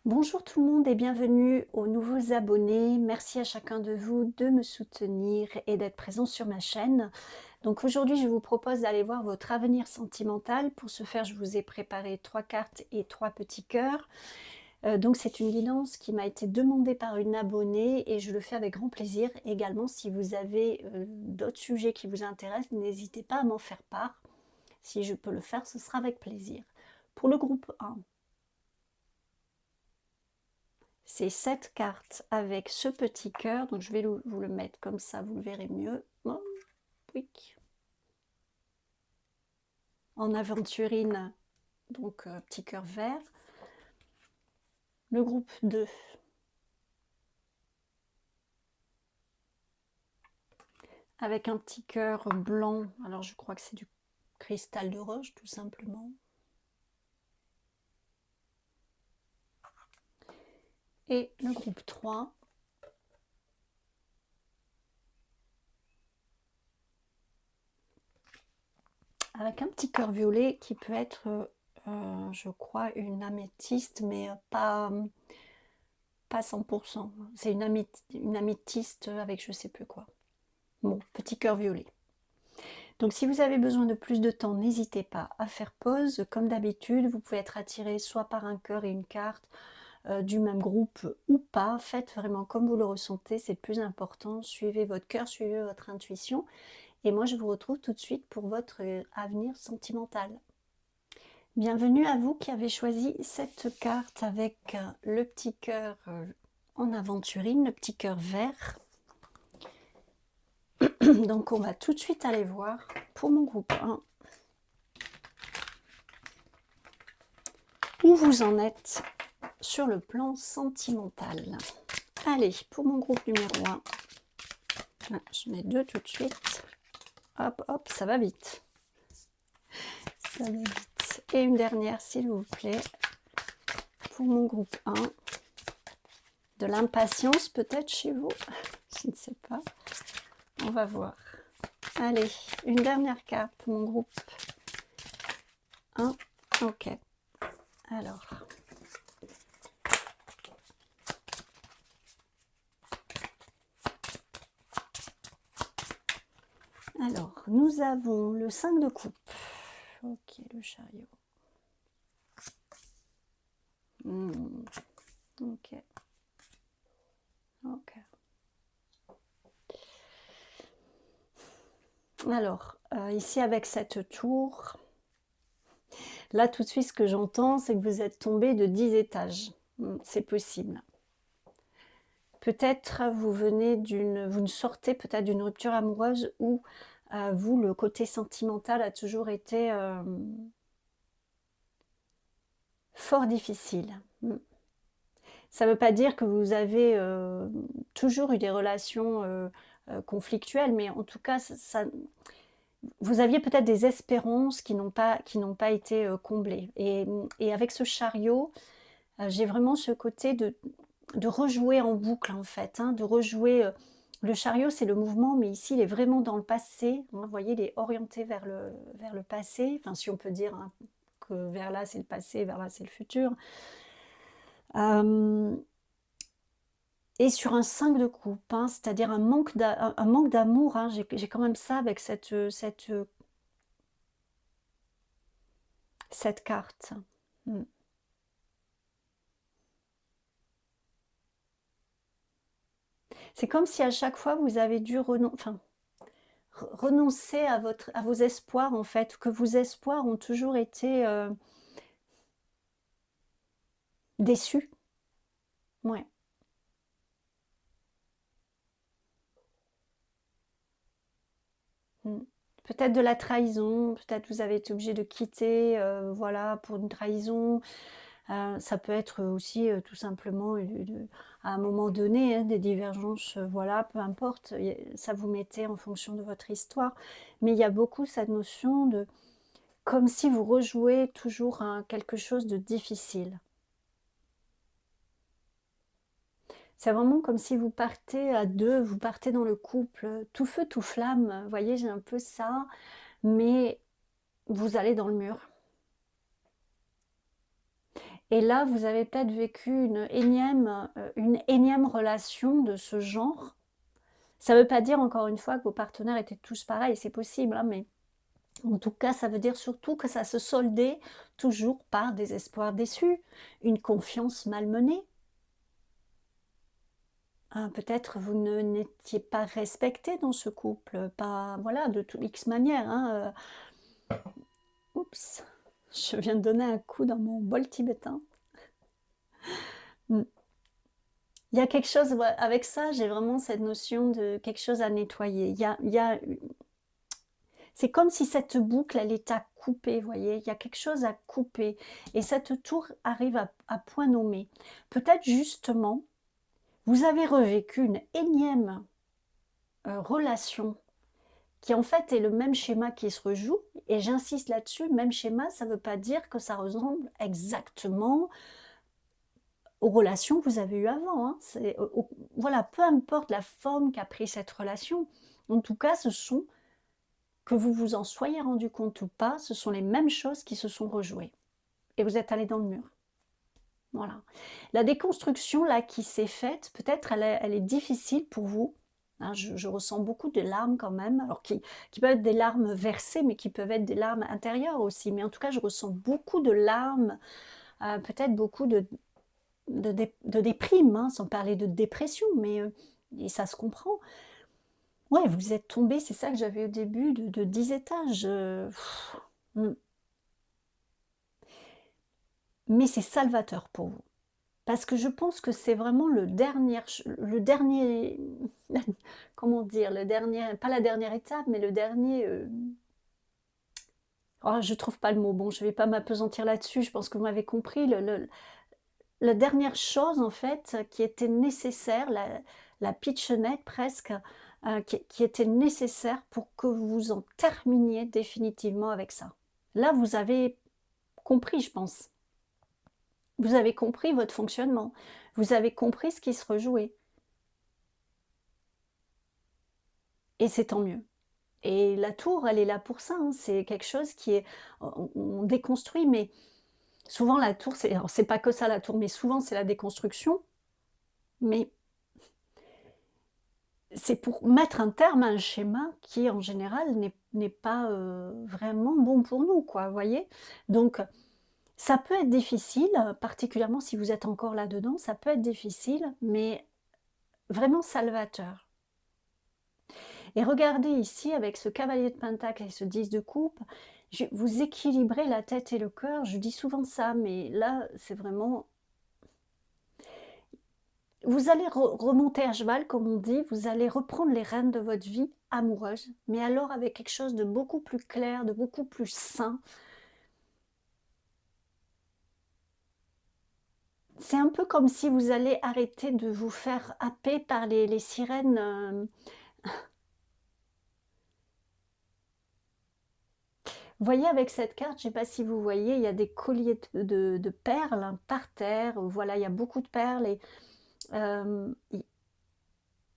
Bonjour tout le monde et bienvenue aux nouveaux abonnés. Merci à chacun de vous de me soutenir et d'être présent sur ma chaîne. Donc aujourd'hui, je vous propose d'aller voir votre avenir sentimental. Pour ce faire, je vous ai préparé 3 cartes et 3 petits cœurs. Donc c'est une guidance qui m'a été demandée par une abonnée et je le fais avec grand plaisir. Également, si vous avez d'autres sujets qui vous intéressent, n'hésitez pas à m'en faire part. Si je peux le faire, ce sera avec plaisir. Pour le groupe 1, c'est 7 cartes avec ce petit cœur, donc je vais vous le mettre comme ça, vous le verrez mieux. Oh, oui. En aventurine, donc petit cœur vert. Le groupe 2, avec un petit cœur blanc, alors je crois que c'est du cristal de roche tout simplement. Et le groupe 3, avec un petit cœur violet qui peut être, je crois, une améthyste, mais pas 100%. C'est une améthyste avec je sais plus quoi. Bon, petit cœur violet. Donc si vous avez besoin de plus de temps, n'hésitez pas à faire pause. Comme d'habitude, vous pouvez être attiré soit par un cœur et une carte du même groupe ou pas. Faites vraiment comme vous le ressentez, c'est le plus important. Suivez votre cœur, suivez votre intuition. Et moi, je vous retrouve tout de suite pour votre avenir sentimental. Bienvenue à vous qui avez choisi cette carte avec le petit cœur en aventurine, le petit cœur vert. Donc on va tout de suite aller voir pour mon groupe 1 où vous en êtes sur le plan sentimental. Allez, pour mon groupe numéro 1, je mets 2 tout de suite. Hop, hop, ça va vite. Ça va vite. Et une dernière, s'il vous plaît, pour mon groupe 1. De l'impatience peut-être chez vous, je ne sais pas. On va voir. Allez, une dernière carte pour mon groupe 1. Ok. Alors. Alors, nous avons le 5 de coupe. Ok, le chariot. Ok. Ok. Alors, ici avec cette tour, là tout de suite ce que j'entends, c'est que vous êtes tombé de 10 étages. C'est possible. Peut-être vous ne sortez peut-être d'une rupture amoureuse où vous, le côté sentimental a toujours été fort difficile. Ça ne veut pas dire que vous avez toujours eu des relations conflictuelles, mais en tout cas, vous aviez peut-être des espérances qui n'ont pas été comblées. Et avec ce chariot, j'ai vraiment ce côté de rejouer en boucle, en fait, hein, de rejouer. Le chariot, c'est le mouvement, mais ici, il est vraiment dans le passé. Hein, vous voyez, il est orienté vers le passé. Enfin, si on peut dire hein, que vers là, c'est le passé, vers là, c'est le futur. Et sur un 5 de coupe, hein, c'est-à-dire un manque d'amour. Hein, j'ai quand même ça avec cette carte. C'est comme si à chaque fois vous avez dû renoncer à vos espoirs, en fait, que vos espoirs ont toujours été déçus. Ouais. Peut-être de la trahison, peut-être vous avez été obligé de quitter, voilà, pour une trahison. Ça peut être aussi tout simplement à un moment donné hein, des divergences, voilà, peu importe, ça vous mettait en fonction de votre histoire. Mais il y a beaucoup cette notion de comme si vous rejouez toujours quelque chose de difficile. C'est vraiment comme si vous partez à deux, vous partez dans le couple, tout feu, tout flamme. Vous voyez, j'ai un peu ça, mais vous allez dans le mur. Et là, vous avez peut-être vécu une énième relation de ce genre. Ça ne veut pas dire, encore une fois, que vos partenaires étaient tous pareils, c'est possible, hein, mais en tout cas, ça veut dire surtout que ça se soldait toujours par des espoirs déçus, une confiance malmenée. Ah, peut-être vous n'étiez pas respecté dans ce couple, pas voilà, de tout X manière, hein, oups, je viens de donner un coup dans mon bol tibétain. Mmh. Il y a quelque chose, ouais, avec ça, j'ai vraiment cette notion de quelque chose à nettoyer. Il y a c'est comme si cette boucle, elle est à couper, vous voyez? Il y a quelque chose à couper et cette tour arrive à point nommé. Peut-être justement, vous avez revécu une énième, relation qui en fait est le même schéma qui se rejoue et j'insiste là-dessus, même schéma, ça ne veut pas dire que ça ressemble exactement aux relations que vous avez eues avant, hein. Voilà, peu importe la forme qu'a pris cette relation, en tout cas, ce sont que vous vous en soyez rendu compte ou pas, ce sont les mêmes choses qui se sont rejouées et vous êtes allés dans le mur. Voilà. La déconstruction là qui s'est faite, peut-être elle est difficile pour vous, hein, je ressens beaucoup de larmes quand même, alors qui peuvent être des larmes versées, mais qui peuvent être des larmes intérieures aussi. Mais en tout cas, je ressens beaucoup de larmes, peut-être beaucoup de déprime, hein, sans parler de dépression, mais et ça se comprend. Ouais, vous êtes tombé, c'est ça que j'avais au début, de 10 étages. Mm. Mais c'est salvateur pour vous. Parce que je pense que c'est vraiment le dernier, comment dire, le dernier, pas la dernière étape, mais le dernier, oh, je trouve pas le mot, bon, je vais pas m'appesantir là-dessus, je pense que vous m'avez compris, la dernière chose, en fait, qui était nécessaire, la pitchounette presque, qui était nécessaire pour que vous en terminiez définitivement avec ça. Là, vous avez compris, je pense. Vous avez compris votre fonctionnement. Vous avez compris ce qui se rejouait. Et c'est tant mieux. Et la tour, elle est là pour ça, hein. C'est quelque chose qui est on déconstruit, mais souvent la tour, c'est pas que ça la tour, mais souvent c'est la déconstruction, mais c'est pour mettre un terme à un schéma qui, en général, n'est pas, vraiment bon pour nous, quoi, vous voyez? Donc ça peut être difficile, particulièrement si vous êtes encore là-dedans, ça peut être difficile, mais vraiment salvateur. Et regardez ici, avec ce cavalier de pentacle et ce 10 de coupe, vous équilibrez la tête et le cœur. Je dis souvent ça, mais là, c'est vraiment... Vous allez remonter à cheval, comme on dit, vous allez reprendre les rênes de votre vie amoureuse, mais alors avec quelque chose de beaucoup plus clair, de beaucoup plus sain. C'est un peu comme si vous allez arrêter de vous faire happer par les sirènes. Vous voyez avec cette carte, je ne sais pas si vous voyez, il y a des colliers de perles, hein, par terre. Voilà, il y a beaucoup de perles.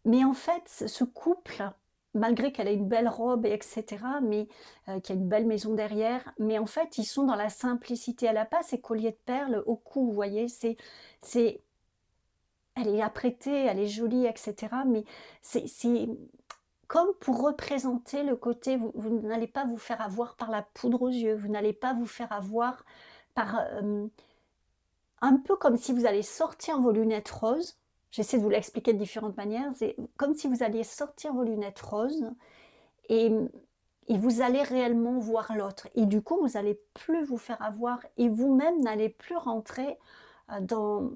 Mais en fait, ce couple, malgré qu'elle ait une belle robe et etc., mais qu'il y a une belle maison derrière, mais en fait, ils sont dans la simplicité. Elle n'a pas ces colliers de perles au cou, vous voyez, c'est elle est apprêtée, elle est jolie, etc., mais c'est comme pour représenter le côté, vous n'allez pas vous faire avoir par la poudre aux yeux, vous n'allez pas vous faire avoir par, un peu comme si vous allez sortir vos lunettes roses. J'essaie de vous l'expliquer de différentes manières. C'est comme si vous alliez sortir vos lunettes roses et, et vous allez réellement voir l'autre. Et du coup, vous n'allez plus vous faire avoir et vous-même n'allez plus rentrer dans,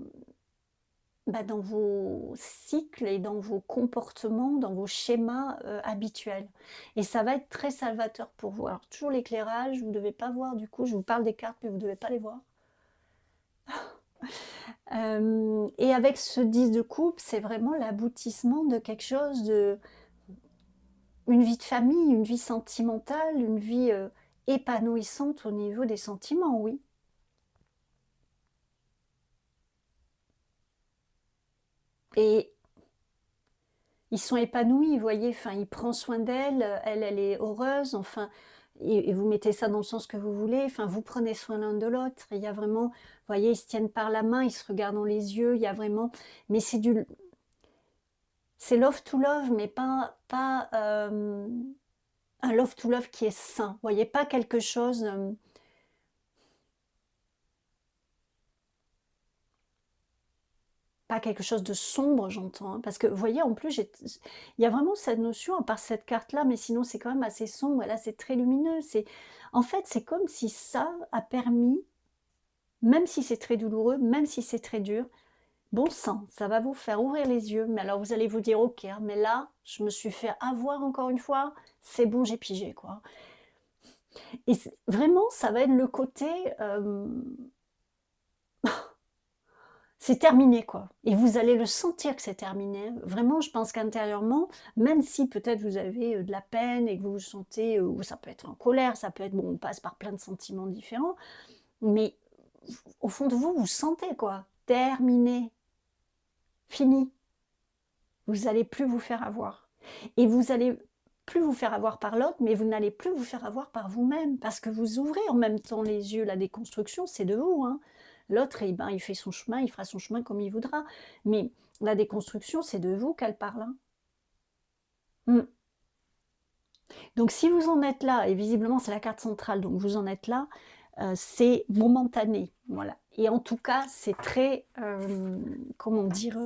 dans vos cycles et dans vos comportements, dans vos schémas habituels. Et ça va être très salvateur pour vous. Alors, toujours l'éclairage, vous ne devez pas voir, du coup, je vous parle des cartes, mais vous ne devez pas les voir. Et avec ce 10 de coupe, c'est vraiment l'aboutissement de quelque chose de... Une vie de famille, une vie sentimentale, une vie épanouissante au niveau des sentiments, oui. Et ils sont épanouis, vous voyez, enfin, il prend soin d'elle, elle est heureuse, enfin, et vous mettez ça dans le sens que vous voulez, enfin, vous prenez soin l'un de l'autre. Il y a vraiment, vous voyez, ils se tiennent par la main, ils se regardent dans les yeux, il y a vraiment, mais c'est love to love, mais pas un love to love qui est sain. Vous voyez, pas quelque chose, pas quelque chose de sombre, j'entends, hein, parce que vous voyez, en plus, il y a vraiment cette notion, à part cette carte-là, mais sinon c'est quand même assez sombre, et là c'est très lumineux. En fait, c'est comme si ça a permis, même si c'est très douloureux, même si c'est très dur, bon sang, ça va vous faire ouvrir les yeux, mais alors vous allez vous dire, ok, hein, mais là, je me suis fait avoir encore une fois, c'est bon, j'ai pigé, quoi. Et vraiment, ça va être le côté, c'est terminé, quoi. Et vous allez le sentir que c'est terminé. Vraiment, je pense qu'intérieurement, même si peut-être vous avez de la peine et que vous vous sentez, ou ça peut être en colère, ça peut être, bon, on passe par plein de sentiments différents, mais au fond de vous, vous sentez, quoi, terminé, fini. Vous n'allez plus vous faire avoir. Et vous allez plus vous faire avoir par l'autre, mais vous n'allez plus vous faire avoir par vous-même, parce que vous ouvrez en même temps les yeux. La déconstruction, c'est de vous, hein. L'autre, eh ben, il fait son chemin, il fera son chemin comme il voudra. Mais la déconstruction, c'est de vous qu'elle parle, hein. Donc si vous en êtes là, et visiblement c'est la carte centrale, donc vous en êtes là, c'est momentané, voilà. Et en tout cas, c'est très, comment dire,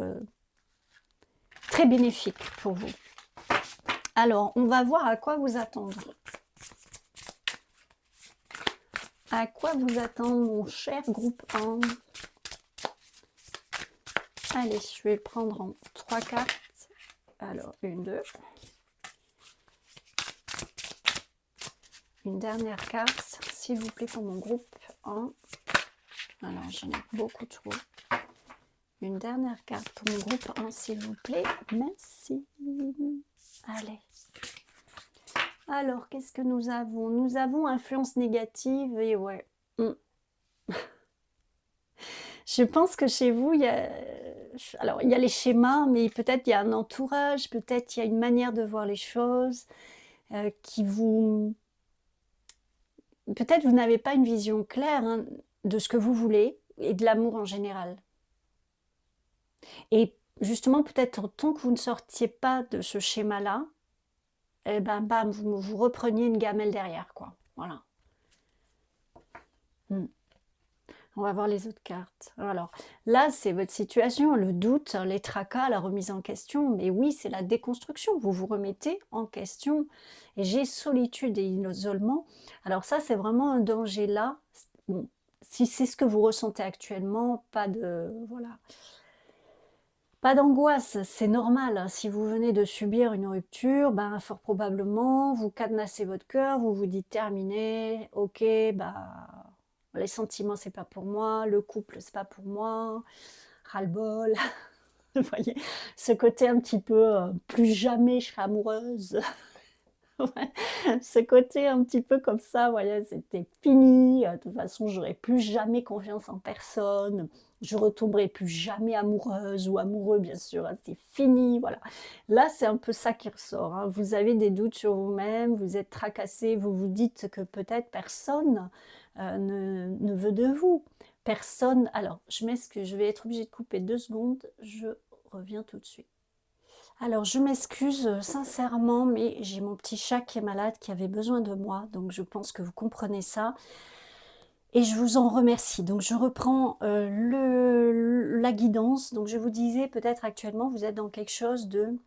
très bénéfique pour vous. Alors, on va voir à quoi vous attendre. À quoi vous attendre, mon cher groupe 1? Allez, je vais le prendre en 3 cartes. Alors, 1, 2. Une dernière carte, s'il vous plaît, pour mon groupe 1. Alors, j'en ai beaucoup trop. Une dernière carte pour mon groupe 1, s'il vous plaît. Merci. Allez. Alors, qu'est-ce que nous avons? Nous avons influence négative et ouais. Je pense que chez vous, alors, il y a les schémas, mais peut-être il y a un entourage, peut-être il y a une manière de voir les choses qui vous... Peut-être vous n'avez pas une vision claire, hein, de ce que vous voulez et de l'amour en général. Et justement, peut-être tant que vous ne sortiez pas de ce schéma-là, eh ben, bam, vous repreniez une gamelle derrière, quoi. Voilà. On va voir les autres cartes. Alors, là, c'est votre situation, le doute, les tracas, la remise en question. Mais oui, c'est la déconstruction. Vous vous remettez en question. Et j'ai solitude et isolement. Alors ça, c'est vraiment un danger là. Bon, si c'est ce que vous ressentez actuellement, pas de... Voilà. Pas d'angoisse, c'est normal. Si vous venez de subir une rupture, ben, fort probablement, vous cadenassez votre cœur, vous vous dites terminé, ok, bah, les sentiments, c'est pas pour moi, le couple, c'est pas pour moi, ras-le-bol. Vous voyez, ce côté un petit peu plus jamais je serai amoureuse. Ouais, ce côté un petit peu comme ça, voilà, c'était fini. De toute façon, j'aurai plus jamais confiance en personne. Je retomberai plus jamais amoureuse ou amoureux, bien sûr, hein, c'est fini, voilà. Là, c'est un peu ça qui ressort, hein. Vous avez des doutes sur vous-même, vous êtes tracassé, vous vous dites que peut-être personne ne veut de vous. Personne... Alors, je m'excuse, je vais être obligée de couper 2 secondes, je reviens tout de suite. Alors, je m'excuse sincèrement, mais j'ai mon petit chat qui est malade, qui avait besoin de moi, donc je pense que vous comprenez ça. Et je vous en remercie. Donc, je reprends la guidance. Donc, je vous disais, peut-être actuellement, vous êtes dans quelque chose de...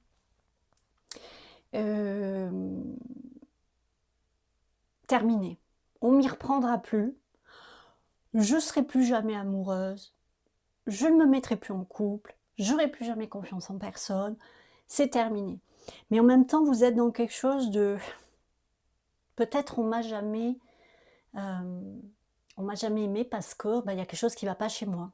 terminé. On m'y reprendra plus. Je serai plus jamais amoureuse. Je ne me mettrai plus en couple. J'aurai plus jamais confiance en personne. C'est terminé. Mais en même temps, vous êtes dans quelque chose de... Peut-être on m'a jamais aimé parce que il y a quelque chose qui va pas chez moi.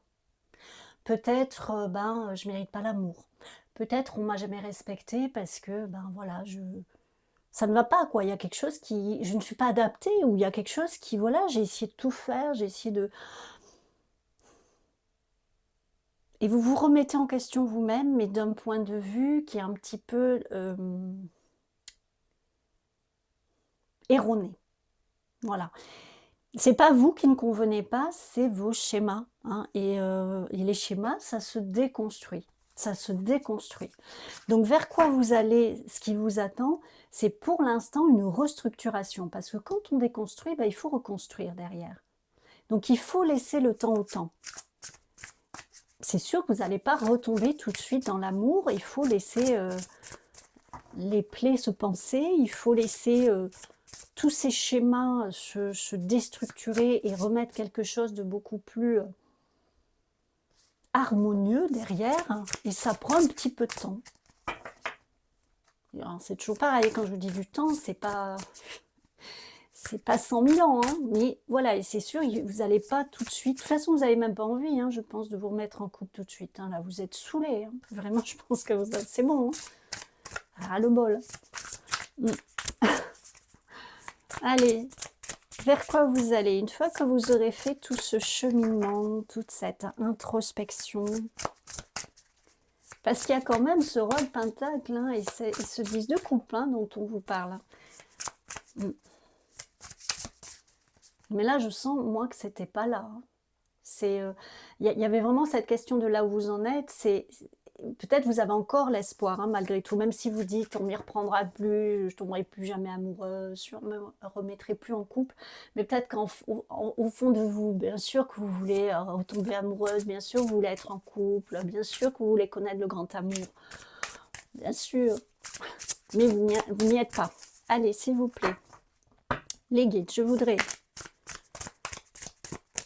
Peut-être je mérite pas l'amour. Peut-être on m'a jamais respecté parce que voilà, ça ne va pas, quoi. Il y a quelque chose qui... Je ne suis pas adaptée, ou il y a quelque chose qui... Voilà, j'ai essayé de tout faire, j'ai essayé de... Et vous vous remettez en question vous-même, mais d'un point de vue qui est un petit peu erroné. Voilà. C'est pas vous qui ne convenez pas, c'est vos schémas, hein, et les schémas, ça se déconstruit. Ça se déconstruit. Donc vers quoi vous allez, ce qui vous attend, c'est pour l'instant une restructuration. Parce que quand on déconstruit, bah, il faut reconstruire derrière. Donc il faut laisser le temps au temps. C'est sûr que vous n'allez pas retomber tout de suite dans l'amour, il faut laisser les plaies se panser, il faut laisser tous ces schémas se déstructurer et remettre quelque chose de beaucoup plus harmonieux derrière, et ça prend un petit peu de temps. C'est toujours pareil, quand je vous dis du temps, c'est pas 100 000 ans, hein, mais voilà, et c'est sûr, vous n'allez pas tout de suite, de toute façon, vous n'avez même pas envie, hein, je pense, de vous remettre en couple tout de suite, hein, là, vous êtes saoulés, hein. Vraiment, je pense que c'est bon, hein. Ah, le bol. Allez, vers quoi vous allez? Une fois que vous aurez fait tout ce cheminement, toute cette introspection, parce qu'il y a quand même ce rôle pentacle, hein, et ce 10 de coupe, hein, dont on vous parle. Mais là, je sens, moi, que c'était pas là, hein. Il y avait vraiment cette question de là où vous en êtes. Peut-être vous avez encore l'espoir, hein, malgré tout, même si vous dites on m'y reprendra plus, je tomberai plus jamais amoureuse, je me remettrai plus en couple. Mais peut-être qu'au fond de vous, bien sûr que vous voulez retomber amoureuse, bien sûr que vous voulez être en couple, bien sûr que vous voulez connaître le grand amour, bien sûr. Mais vous n'y êtes pas. Allez, s'il vous plaît, les guides, je voudrais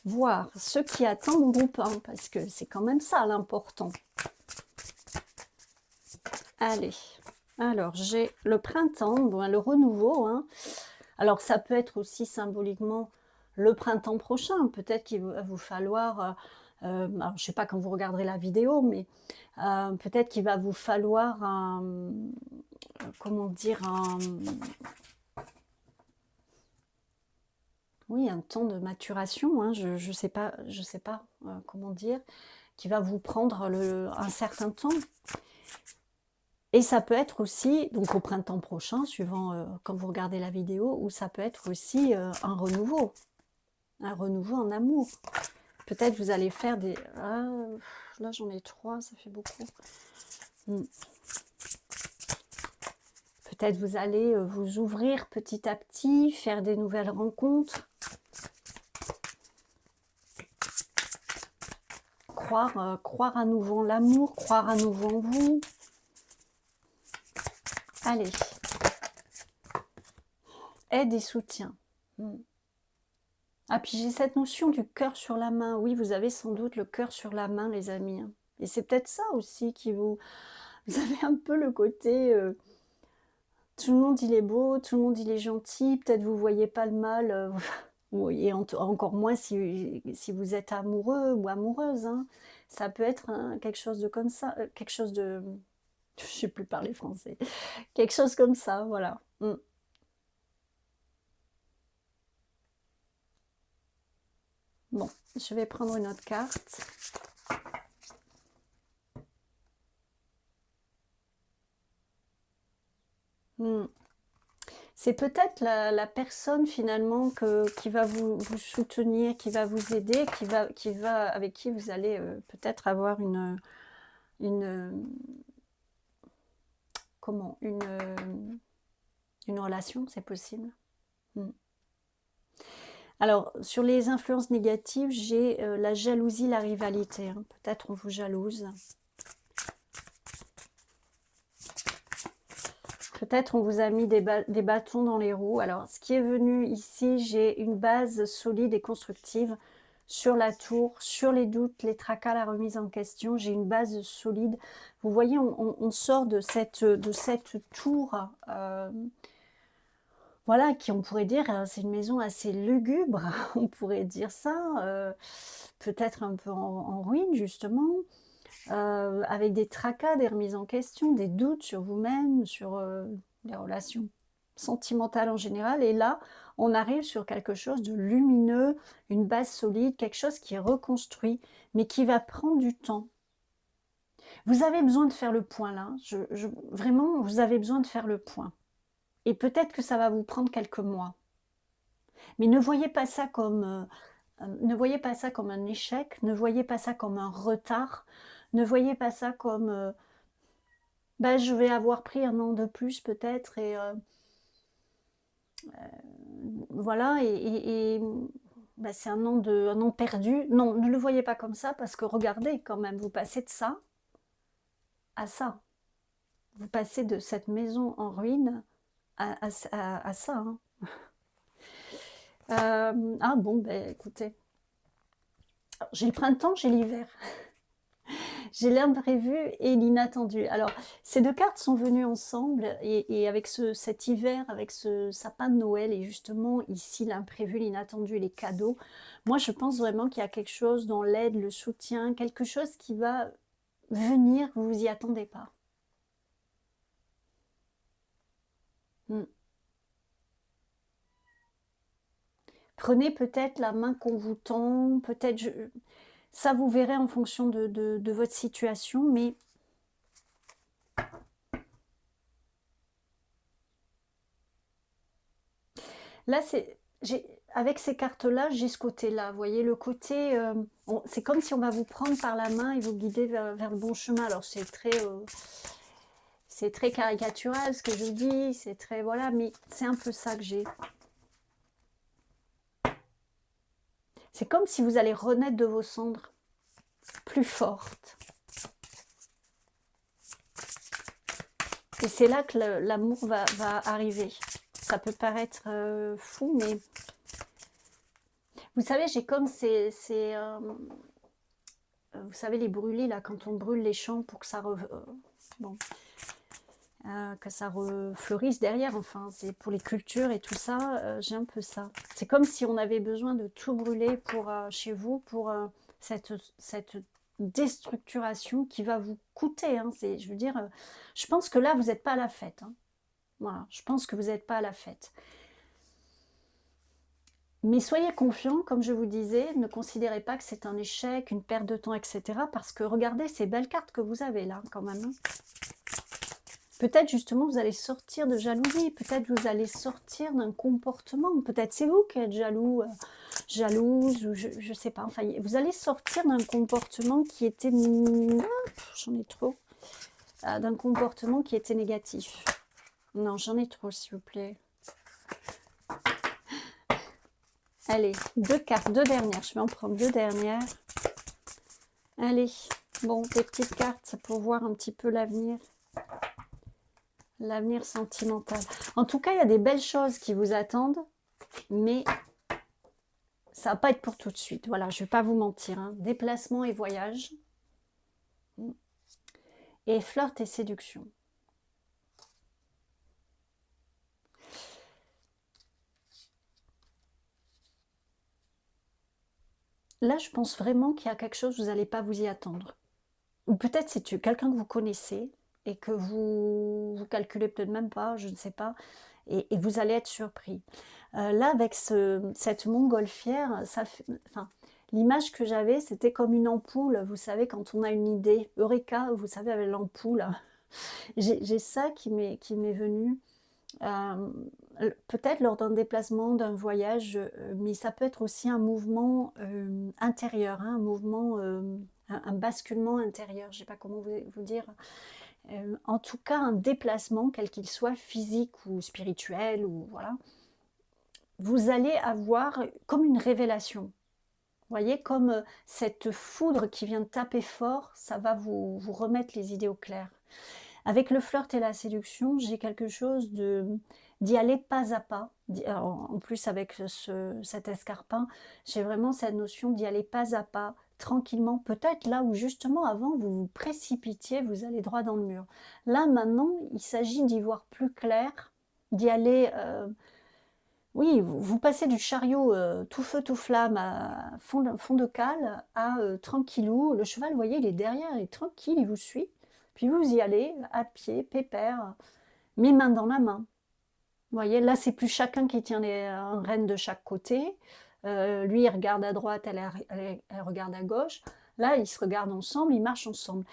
voir ce qui attend mon groupe 1, parce que c'est quand même ça l'important. Allez, alors j'ai le printemps, bon, le renouveau, hein. Alors ça peut être aussi symboliquement le printemps prochain, peut-être qu'il va vous falloir, alors je sais pas quand vous regarderez la vidéo, mais peut-être qu'il va vous falloir comment dire, oui, un temps de maturation, hein, je sais pas comment dire, qui va vous prendre un certain temps. Et ça peut être aussi, donc au printemps prochain, suivant quand vous regardez la vidéo, ou ça peut être aussi un renouveau en amour. Peut-être vous allez faire des... Ah, là j'en ai 3, ça fait beaucoup. Peut-être vous allez vous ouvrir petit à petit, faire des nouvelles rencontres. Croire à nouveau en l'amour, croire à nouveau en vous. Allez. Aide et soutien. Ah, puis j'ai cette notion du cœur sur la main. Oui, vous avez sans doute le cœur sur la main, les amis, hein. Et c'est peut-être ça aussi qui vous... Vous avez un peu le côté... tout le monde, il est beau, tout le monde, il est gentil. Peut-être vous voyez pas le mal. Et encore moins si vous êtes amoureux ou amoureuse, hein. Ça peut être quelque chose de comme ça. Quelque chose de... Je sais plus parler français. Quelque chose comme ça, voilà. Bon, je vais prendre une autre carte. C'est peut-être la personne finalement qui va vous soutenir, qui va vous aider, avec qui vous allez peut-être avoir une relation, c'est possible. Alors, sur les influences négatives, j'ai la jalousie, la rivalité, hein. Peut-être on vous jalouse. Peut-être on vous a mis des bâtons dans les roues. Alors, ce qui est venu ici, j'ai une base solide et constructive sur la tour, sur les doutes, les tracas, la remise en question. J'ai une base solide. Vous voyez, on sort de cette tour, voilà, qui on pourrait dire, c'est une maison assez lugubre, on pourrait dire ça, peut-être un peu en ruine, justement. Avec des tracas, des remises en question, des doutes sur vous-même, sur les relations sentimentales en général. Et là, on arrive sur quelque chose de lumineux, une base solide, quelque chose qui est reconstruit, mais qui va prendre du temps. Vous avez besoin de faire le point là. Vraiment, vous avez besoin de faire le point. Et peut-être que ça va vous prendre quelques mois. Mais ne voyez pas ça comme, ne voyez pas ça comme un échec, ne voyez pas ça comme un retard, ne voyez pas ça comme, bah, je vais avoir pris 1 an de plus peut-être et voilà bah, c'est 1 an perdu. Non, ne le voyez pas comme ça parce que regardez quand même, vous passez de ça à ça. Vous passez de cette maison en ruine à ça, hein. Ah bon, beh, écoutez, j'ai le printemps, j'ai l'hiver. J'ai l'imprévu et l'inattendu. Alors, ces 2 cartes sont venues ensemble et avec cet hiver, avec ce sapin de Noël et justement ici l'imprévu, l'inattendu, les cadeaux, moi je pense vraiment qu'il y a quelque chose dans l'aide, le soutien, quelque chose qui va venir, vous vous y attendez pas. Mmh. Prenez peut-être la main qu'on vous tend, peut-être ça vous verrez en fonction de votre situation, mais là, avec ces cartes-là, j'ai ce côté-là. Vous voyez, le côté, c'est comme si on va vous prendre par la main et vous guider vers le bon chemin. Alors, c'est très caricatural ce que je dis, c'est très, voilà, mais c'est un peu ça que j'ai. C'est comme si vous allez renaître de vos cendres plus fortes. Et c'est là que l'amour va arriver. Ça peut paraître fou, mais vous savez, j'ai comme vous savez, les brûlés, là, quand on brûle les champs pour que ça, bon, que ça refleurisse derrière, enfin, c'est pour les cultures et tout ça, j'ai un peu ça. C'est comme si on avait besoin de tout brûler pour, chez vous, pour cette déstructuration qui va vous coûter, hein, je veux dire, je pense que là, vous n'êtes pas à la fête, hein. Voilà, je pense que vous n'êtes pas à la fête. Mais soyez confiants, comme je vous disais, ne considérez pas que c'est un échec, une perte de temps, etc. Parce que regardez ces belles cartes que vous avez là, quand même, hein. Peut-être justement vous allez sortir de jalousie, peut-être vous allez sortir d'un comportement, peut-être c'est vous qui êtes jaloux, jalouse, ou je ne sais pas, enfin vous allez sortir d'un comportement qui était, j'en ai trop, d'un comportement qui était négatif. Non, j'en ai trop s'il vous plaît. Allez, 2 cartes, 2 dernières, je vais en prendre 2 dernières. Allez, bon, des petites cartes pour voir un petit peu l'avenir. L'avenir sentimental. En tout cas, il y a des belles choses qui vous attendent, mais ça va pas être pour tout de suite. Voilà, je vais pas vous mentir, hein. Déplacement et voyage. Et flirt et séduction. Là, je pense vraiment qu'il y a quelque chose, vous n'allez pas vous y attendre. Ou peut-être c'est quelqu'un que vous connaissez et que vous calculez peut-être même pas, je ne sais pas, et vous allez être surpris. Là, avec cette montgolfière, enfin, l'image que j'avais, c'était comme une ampoule, vous savez, quand on a une idée, Eureka, vous savez, avec l'ampoule. J'ai ça qui m'est venu. Peut-être lors d'un déplacement, d'un voyage, mais ça peut être aussi un mouvement intérieur, hein, un mouvement, un basculement intérieur, je ne sais pas comment vous dire. En tout cas, un déplacement, quel qu'il soit, physique ou spirituel, ou voilà, vous allez avoir comme une révélation. Vous voyez, comme cette foudre qui vient de taper fort, ça va vous remettre les idées au clair. Avec le flirt et la séduction, j'ai quelque chose d'y aller pas à pas. En plus, avec cet escarpin, j'ai vraiment cette notion d'y aller pas à pas, tranquillement. Peut-être là où justement avant vous vous précipitiez, vous allez droit dans le mur. Là maintenant, il s'agit d'y voir plus clair, d'y aller. Oui, vous passez du chariot tout feu tout flamme à fond de cale à tranquillou. Le cheval, vous voyez, il est derrière, il est tranquille, il vous suit. Puis vous y allez, à pied, pépère, mes mains dans la main. Vous voyez, là, c'est plus chacun qui tient les rênes de chaque côté. Lui, il regarde à droite, elle regarde à gauche. Là, ils se regardent ensemble, ils marchent ensemble.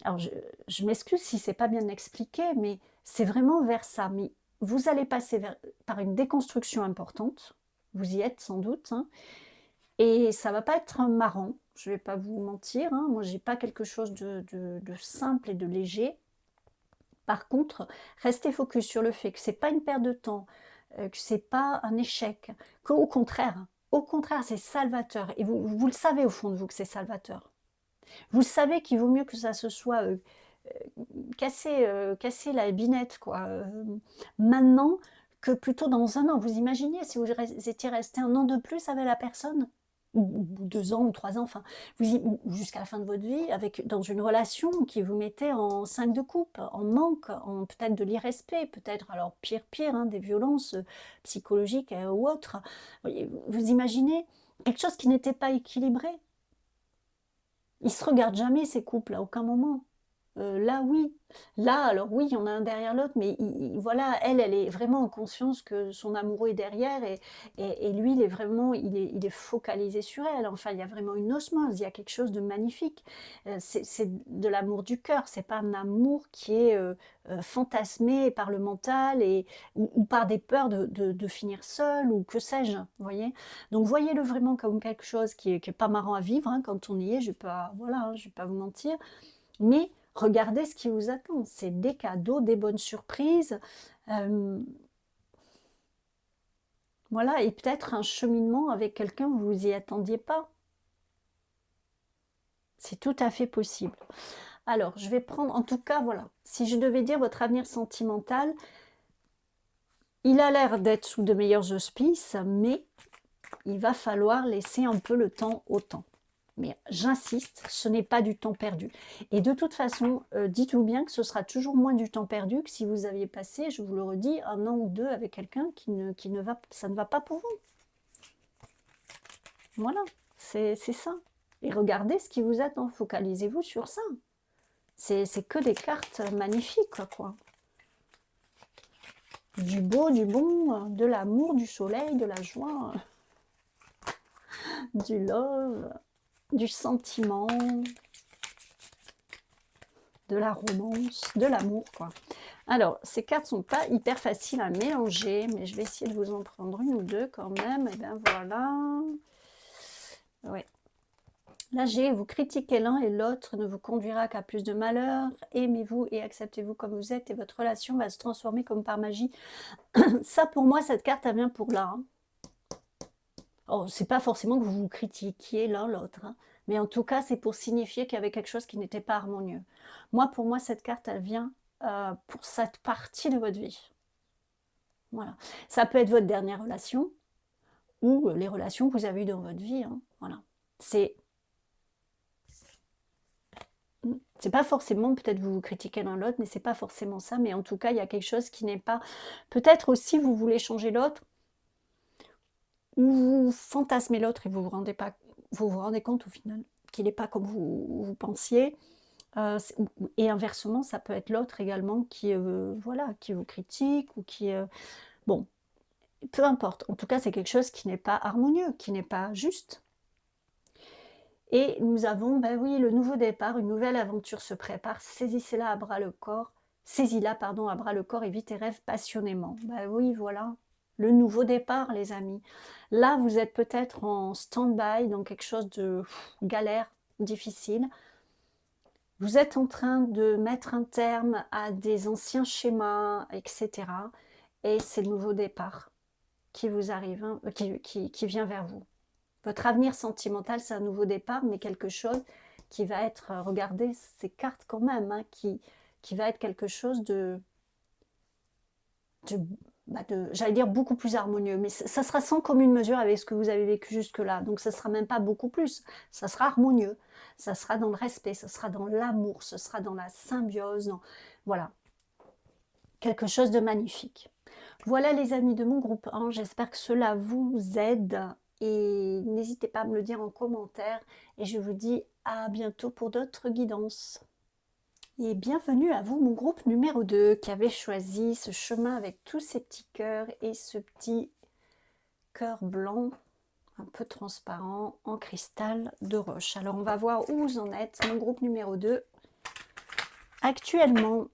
Alors, je m'excuse si c'est pas bien expliqué, mais c'est vraiment vers ça. Mais vous allez passer par une déconstruction importante. vous y êtes sans doute, hein, et ça va pas être marrant, je vais pas vous mentir, hein. Moi, j'ai pas quelque chose de simple et de léger. Par contre, restez focus sur le fait que c'est pas une perte de temps, que c'est pas un échec, qu'au contraire, au contraire, c'est salvateur et vous le savez au fond de vous que c'est salvateur. Vous savez qu'il vaut mieux que ça se soit, casser la binette quoi, maintenant que plutôt dans un an. Vous imaginez si vous étiez resté un an de plus avec la personne? Ou 2 ans ou 3 ans, enfin, ou jusqu'à la fin de votre vie, dans une relation qui vous mettait en 5 de coupe, en manque, en peut-être de l'irrespect, peut-être, alors pire, hein, des violences psychologiques ou autres. Vous imaginez quelque chose qui n'était pas équilibré? Ils se regardent jamais ces couples, à aucun moment. Là oui. Là, alors oui, il y en a un derrière l'autre, mais voilà, elle est vraiment en conscience que son amoureux est derrière et lui, il est vraiment il est focalisé sur elle. Enfin, il y a vraiment une osmose, il y a quelque chose de magnifique. C'est de l'amour du cœur, c'est pas un amour qui est, fantasmé par le mental ou par des peurs de finir seul ou que sais-je, vous voyez? Donc voyez-le vraiment comme quelque chose qui est pas marrant à vivre, hein, quand on y est, je vais pas voilà, hein, je vais pas vous mentir, mais regardez ce qui vous attend. C'est des cadeaux, des bonnes surprises, voilà, et peut-être un cheminement avec quelqu'un où vous y attendiez pas. C'est tout à fait possible. Alors, je vais prendre, en tout cas, voilà, si je devais dire votre avenir sentimental, il a l'air d'être sous de meilleurs auspices, mais il va falloir laisser un peu le temps au temps. Mais j'insiste, ce n'est pas du temps perdu. Et de toute façon, dites-vous bien que ce sera toujours moins du temps perdu que si vous aviez passé, je vous le redis, 1 an ou 2 avec quelqu'un ça ne va pas pour vous. Voilà, c'est ça. Et regardez ce qui vous attend, focalisez-vous sur ça. C'est que des cartes magnifiques, quoi. Du beau, du bon, de l'amour, du soleil, de la joie, du love, du sentiment, de la romance, de l'amour, quoi. Alors, ces cartes sont pas hyper faciles à mélanger, mais je vais essayer de vous en prendre une ou deux quand même. Et bien voilà. Ouais. Là, j'ai vous critiquez l'un et l'autre ne vous conduira qu'à plus de malheur. Aimez-vous et acceptez-vous comme vous êtes et votre relation va se transformer comme par magie. Ça, pour moi, cette carte, elle vient pour là. Hein. Oh, c'est pas forcément que vous vous critiquiez l'un l'autre, hein, mais en tout cas, c'est pour signifier qu'il y avait quelque chose qui n'était pas harmonieux. Moi, pour moi, cette carte, elle vient pour cette partie de votre vie. Voilà. Ça peut être votre dernière relation ou les relations que vous avez eues dans votre vie. Hein. Voilà. C'est pas forcément, peut-être vous vous critiquez l'un l'autre, mais c'est pas forcément ça. Mais en tout cas, il y a quelque chose qui n'est pas. Peut-être aussi vous voulez changer l'autre, ou vous fantasmez l'autre et vous vous rendez compte au final qu'il n'est pas comme vous pensiez. Et inversement, ça peut être l'autre également voilà, qui vous critique ou qui. Bon, peu importe. En tout cas, c'est quelque chose qui n'est pas harmonieux, qui n'est pas juste. Et nous avons, ben oui, le nouveau départ, une nouvelle aventure se prépare. Saisissez-la à bras le corps. Saisis-la, pardon, à bras le corps et vis tes rêves passionnément. Ben oui, voilà. Le nouveau départ, les amis. Là, vous êtes peut-être en stand-by, dans quelque chose de galère, difficile. Vous êtes en train de mettre un terme à des anciens schémas, etc. Et c'est le nouveau départ qui vous arrive, hein, qui vient vers vous. Votre avenir sentimental, c'est un nouveau départ, mais quelque chose qui va être, regardez ces cartes quand même, hein, qui va être quelque chose j'allais dire beaucoup plus harmonieux, mais ça sera sans commune mesure avec ce que vous avez vécu jusque-là. Donc ça sera même pas beaucoup plus, ça sera harmonieux, ça sera dans le respect, ça sera dans l'amour, ce sera dans la symbiose, voilà, quelque chose de magnifique. Voilà les amis de mon groupe 1, j'espère que cela vous aide et n'hésitez pas à me le dire en commentaire et je vous dis à bientôt pour d'autres guidances. Et bienvenue à vous, mon groupe numéro 2, qui avait choisi ce chemin avec tous ces petits cœurs et ce petit cœur blanc, un peu transparent, en cristal de roche. Alors, on va voir où vous en êtes, mon groupe numéro 2. Actuellement,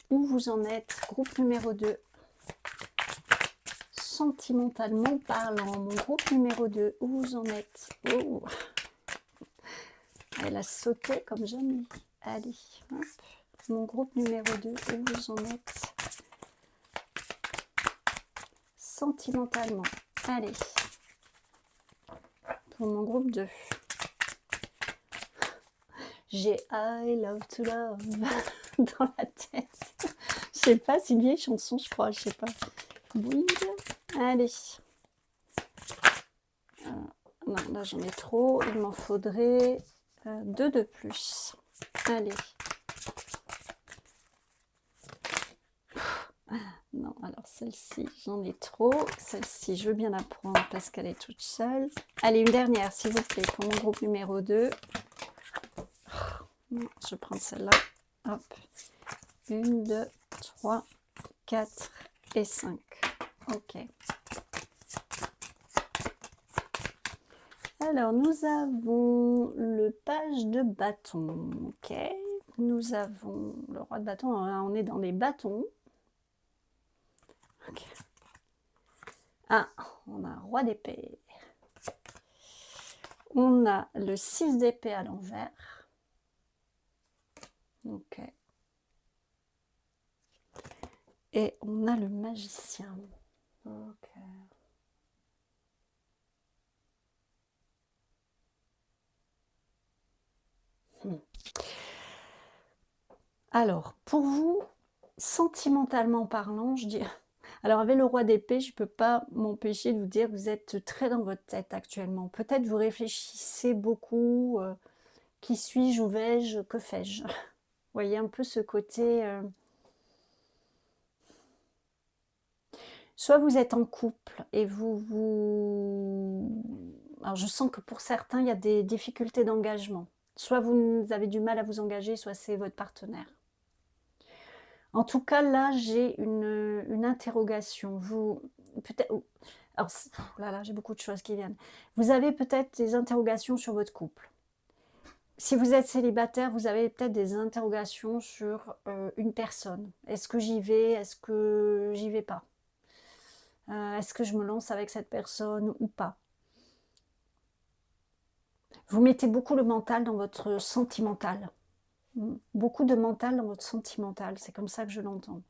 où vous en êtes, groupe numéro 2, sentimentalement parlant. Mon groupe numéro 2, où vous en êtes? Oh, elle a sauté comme jamais. Allez, hop. Mon groupe numéro 2, où vous en êtes? Sentimentalement. Allez. Pour mon groupe 2. J'ai I love to love dans la tête. Je sais pas, c'est une vieille chanson, je crois, je sais pas. Oui. Allez. Non, là j'en ai trop. Il m'en faudrait 2 de plus. Allez. Non, alors celle-ci, j'en ai trop. Celle-ci, je veux bien la prendre parce qu'elle est toute seule. Allez, une dernière, s'il vous plaît, pour mon groupe numéro 2. Non, je prends celle-là. Hop. 1, 2, 3, 4 et 5. Ok. Alors, nous avons le page de bâton. Ok. Nous avons le roi de bâton. On est dans les bâtons. Ok. Ah, on a un roi d'épée. On a le 6 d'épée à l'envers. Ok. Et on a le magicien. Ok. Alors, pour vous, sentimentalement parlant, je dis... Alors, avec le roi d'épée, je ne peux pas m'empêcher de vous dire que vous êtes très dans votre tête actuellement. Peut-être vous réfléchissez beaucoup. Qui suis-je, où vais-je, que fais-je? Vous voyez un peu ce côté... Soit vous êtes en couple et Alors, je sens que pour certains, il y a des difficultés d'engagement. Soit vous avez du mal à vous engager, soit c'est votre partenaire. En tout cas, là, j'ai une interrogation. Vous, peut-être... Alors, là, j'ai beaucoup de choses qui viennent. Vous avez peut-être des interrogations sur votre couple. Si vous êtes célibataire, vous avez peut-être des interrogations sur une personne. Est-ce que j'y vais? Est-ce que j'y vais pas? Est-ce que je me lance avec cette personne ou pas? Vous mettez beaucoup le mental dans votre sentimental. Beaucoup de mental dans votre sentimental. C'est comme ça que je l'entends.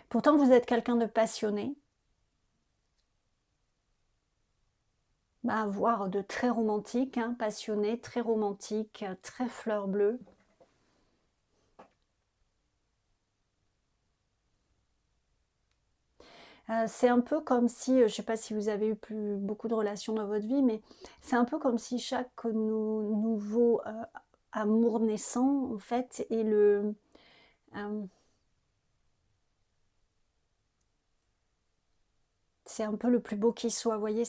Pourtant, vous êtes quelqu'un de passionné. Voire de très romantique, hein, passionné, très romantique, très fleur bleue. C'est un peu comme si, je ne sais pas si vous avez eu beaucoup de relations dans votre vie, mais c'est un peu comme si chaque nouveau amour naissant, en fait, est c'est un peu le plus beau qui soit. Vous voyez,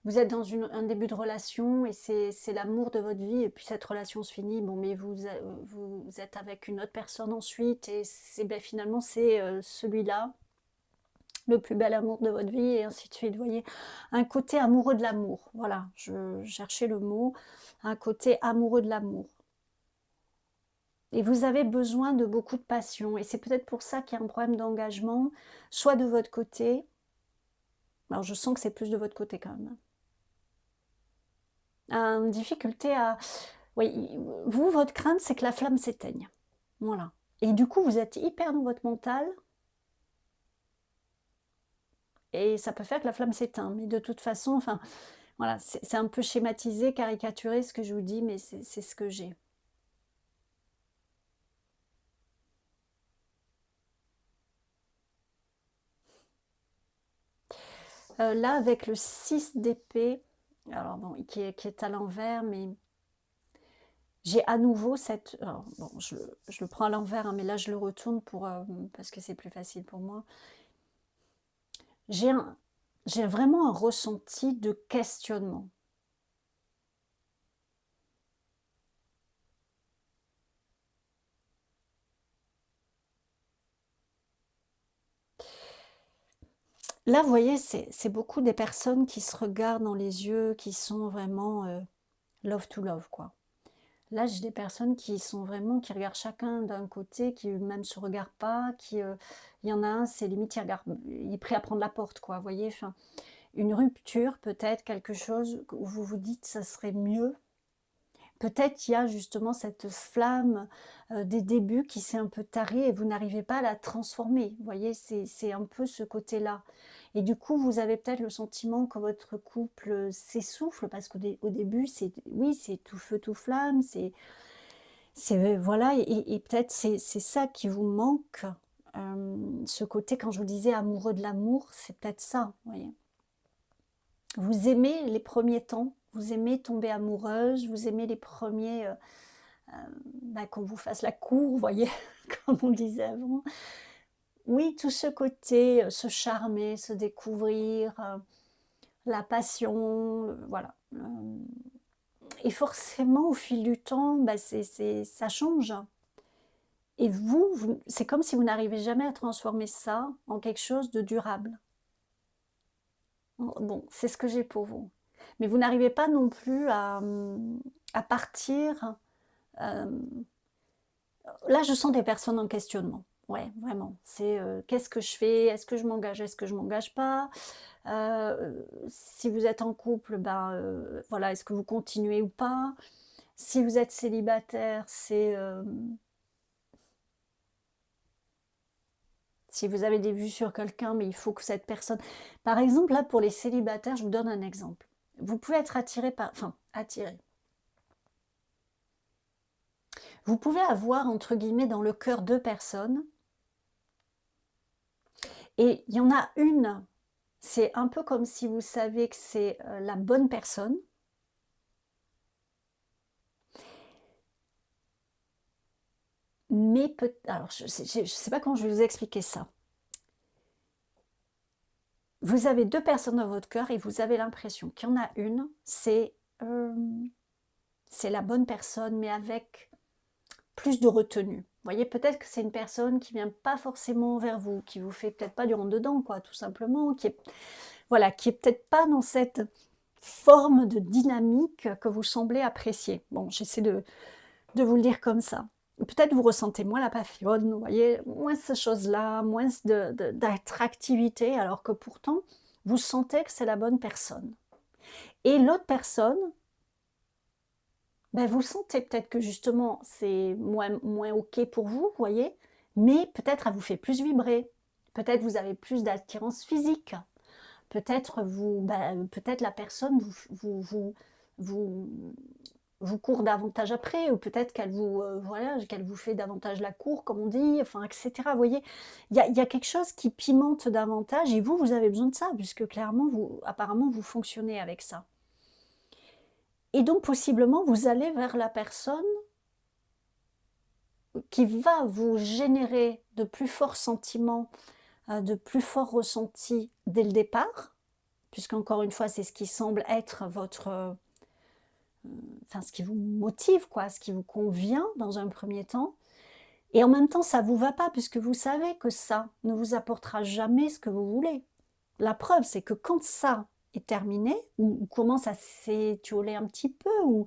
vous êtes dans un début de relation et c'est l'amour de votre vie, et puis cette relation se finit, bon, mais vous êtes avec une autre personne ensuite, et finalement c'est celui-là, le plus bel amour de votre vie, et ainsi de suite. Vous voyez, un côté amoureux de l'amour. Voilà, je cherchais le mot, un côté amoureux de l'amour. Et vous avez besoin de beaucoup de passion, et c'est peut-être pour ça qu'il y a un problème d'engagement, soit de votre côté. Alors je sens que c'est plus de votre côté quand même. Une difficulté à... Oui, vous, votre crainte, c'est que la flamme s'éteigne. Voilà. Et du coup, vous êtes hyper dans votre mental. Et ça peut faire que la flamme s'éteint. Mais de toute façon, enfin, voilà, c'est un peu schématisé, caricaturé ce que je vous dis, mais c'est ce que j'ai. Là, avec le 6 d'épée, alors bon, qui est à l'envers, mais j'ai à nouveau cette... Alors, bon, je le prends à l'envers, hein, mais là, je le retourne parce que c'est plus facile pour moi. J'ai vraiment un ressenti de questionnement. Là, vous voyez, c'est beaucoup des personnes qui se regardent dans les yeux, qui sont vraiment love to love, quoi. Là, j'ai des personnes qui sont vraiment, qui regardent chacun d'un côté, qui même se regardent pas, il y en a un, c'est limite, il est prêt à prendre la porte, quoi, vous voyez? Enfin, une rupture, peut-être, quelque chose où vous vous dites: «Ça serait mieux». Peut-être il y a justement cette flamme, des débuts qui s'est un peu tarie et vous n'arrivez pas à la transformer. Vous voyez? C'est un peu ce côté-là et du coup, vous avez peut-être le sentiment que votre couple, s'essouffle parce au début, c'est oui, c'est tout feu, tout flamme, voilà et peut-être c'est ça qui vous manque, ce côté quand je vous disais amoureux de l'amour, c'est peut-être ça, vous voyez? Vous aimez les premiers temps, vous aimez tomber amoureuse, vous aimez les premiers bah, qu'on vous fasse la cour, vous voyez? Comme on disait avant. Oui, tout ce côté, se charmer, se découvrir, la passion, voilà. Et forcément au fil du temps, bah, ça change et c'est comme si vous n'arrivez jamais à transformer ça en quelque chose de durable. Bon, c'est ce que j'ai pour vous. Mais vous n'arrivez pas non plus à partir, hem là, je sens des personnes en questionnement. Ouais, vraiment. C'est, qu'est-ce que je fais? Est-ce que je m'engage? Est-ce que je m'engage pas? Si vous êtes en couple, ben, voilà, est-ce que vous continuez ou pas? Si vous êtes célibataire, si vous avez des vues sur quelqu'un, mais il faut que cette personne par exemple, là, pour les célibataires, je vous donne un exemple. Vous pouvez être attiré par enfin, attiré. Vous pouvez avoir, entre guillemets, dans le cœur 2 personnes et il y en a une. C'est un peu comme si vous savez que c'est, la bonne personne, mais alors je sais pas comment je vais vous expliquer ça. Vous avez 2 personnes dans votre cœur et vous avez l'impression qu'il y en a une, c'est la bonne personne, mais avec plus de retenue. Vous voyez, peut-être que c'est une personne qui vient pas forcément vers vous, qui vous fait peut-être pas du rentre dedans, quoi, tout simplement, qui est voilà, qui est peut-être pas dans cette forme de dynamique que vous semblez apprécier. Bon, j'essaie de vous le dire comme ça. Peut-être vous ressentez moins la passion, vous voyez, moins ces choses-là, moins d'attractivité, alors que pourtant, vous sentez que c'est la bonne personne. Et l'autre personne, ben vous sentez peut-être que justement c'est moins OK pour vous, vous voyez, mais peut-être elle vous fait plus vibrer. Peut-être vous avez plus d'attirance physique. Peut-être peut-être la personne vous vous court davantage après ou peut-être qu'elle voilà, qu'elle vous fait davantage la cour comme on dit, enfin et cetera. Vous voyez? Il y a quelque chose qui pimente davantage et vous avez besoin de ça puisque clairement apparemment vous fonctionnez avec ça. Et donc possiblement vous allez vers la personne qui va vous générer de plus forts sentiments, de plus forts ressentis dès le départ, puisqu'encore une fois c'est ce qui semble être votre, enfin ce qui vous motive quoi, ce qui vous convient dans un premier temps et en même temps ça vous va pas puisque vous savez que ça ne vous apportera jamais ce que vous voulez. La preuve, c'est que quand ça est terminé ou commence à s'étioler un petit peu ou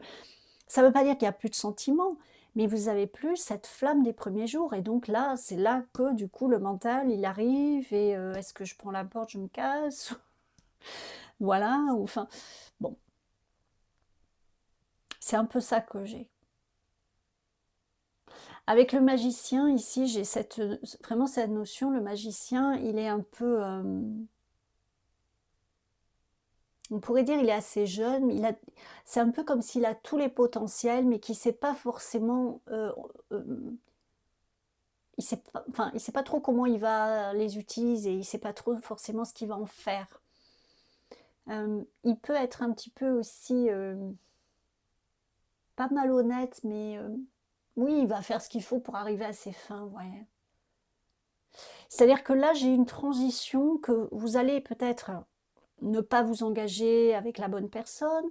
ça ne veut pas dire qu'il y a plus de sentiments, mais vous avez plus cette flamme des premiers jours et donc là, c'est là que du coup le mental il arrive et est-ce que je prends la porte, je me casse? Voilà, ou enfin bon, c'est un peu ça que j'ai. Avec le magicien ici, j'ai vraiment cette notion, le magicien, il est un peu, on pourrait dire il est assez jeune, c'est un peu comme s'il a tous les potentiels, mais qui sait pas forcément, il sait pas trop comment il va les utiliser, il sait pas trop forcément ce qu'il va en faire. Il peut être un petit peu aussi, pas malhonnête, mais, oui, il va faire ce qu'il faut pour arriver à ses fins, ouais. C'est-à-dire que là, j'ai une transition que vous allez peut-être ne pas vous engager avec la bonne personne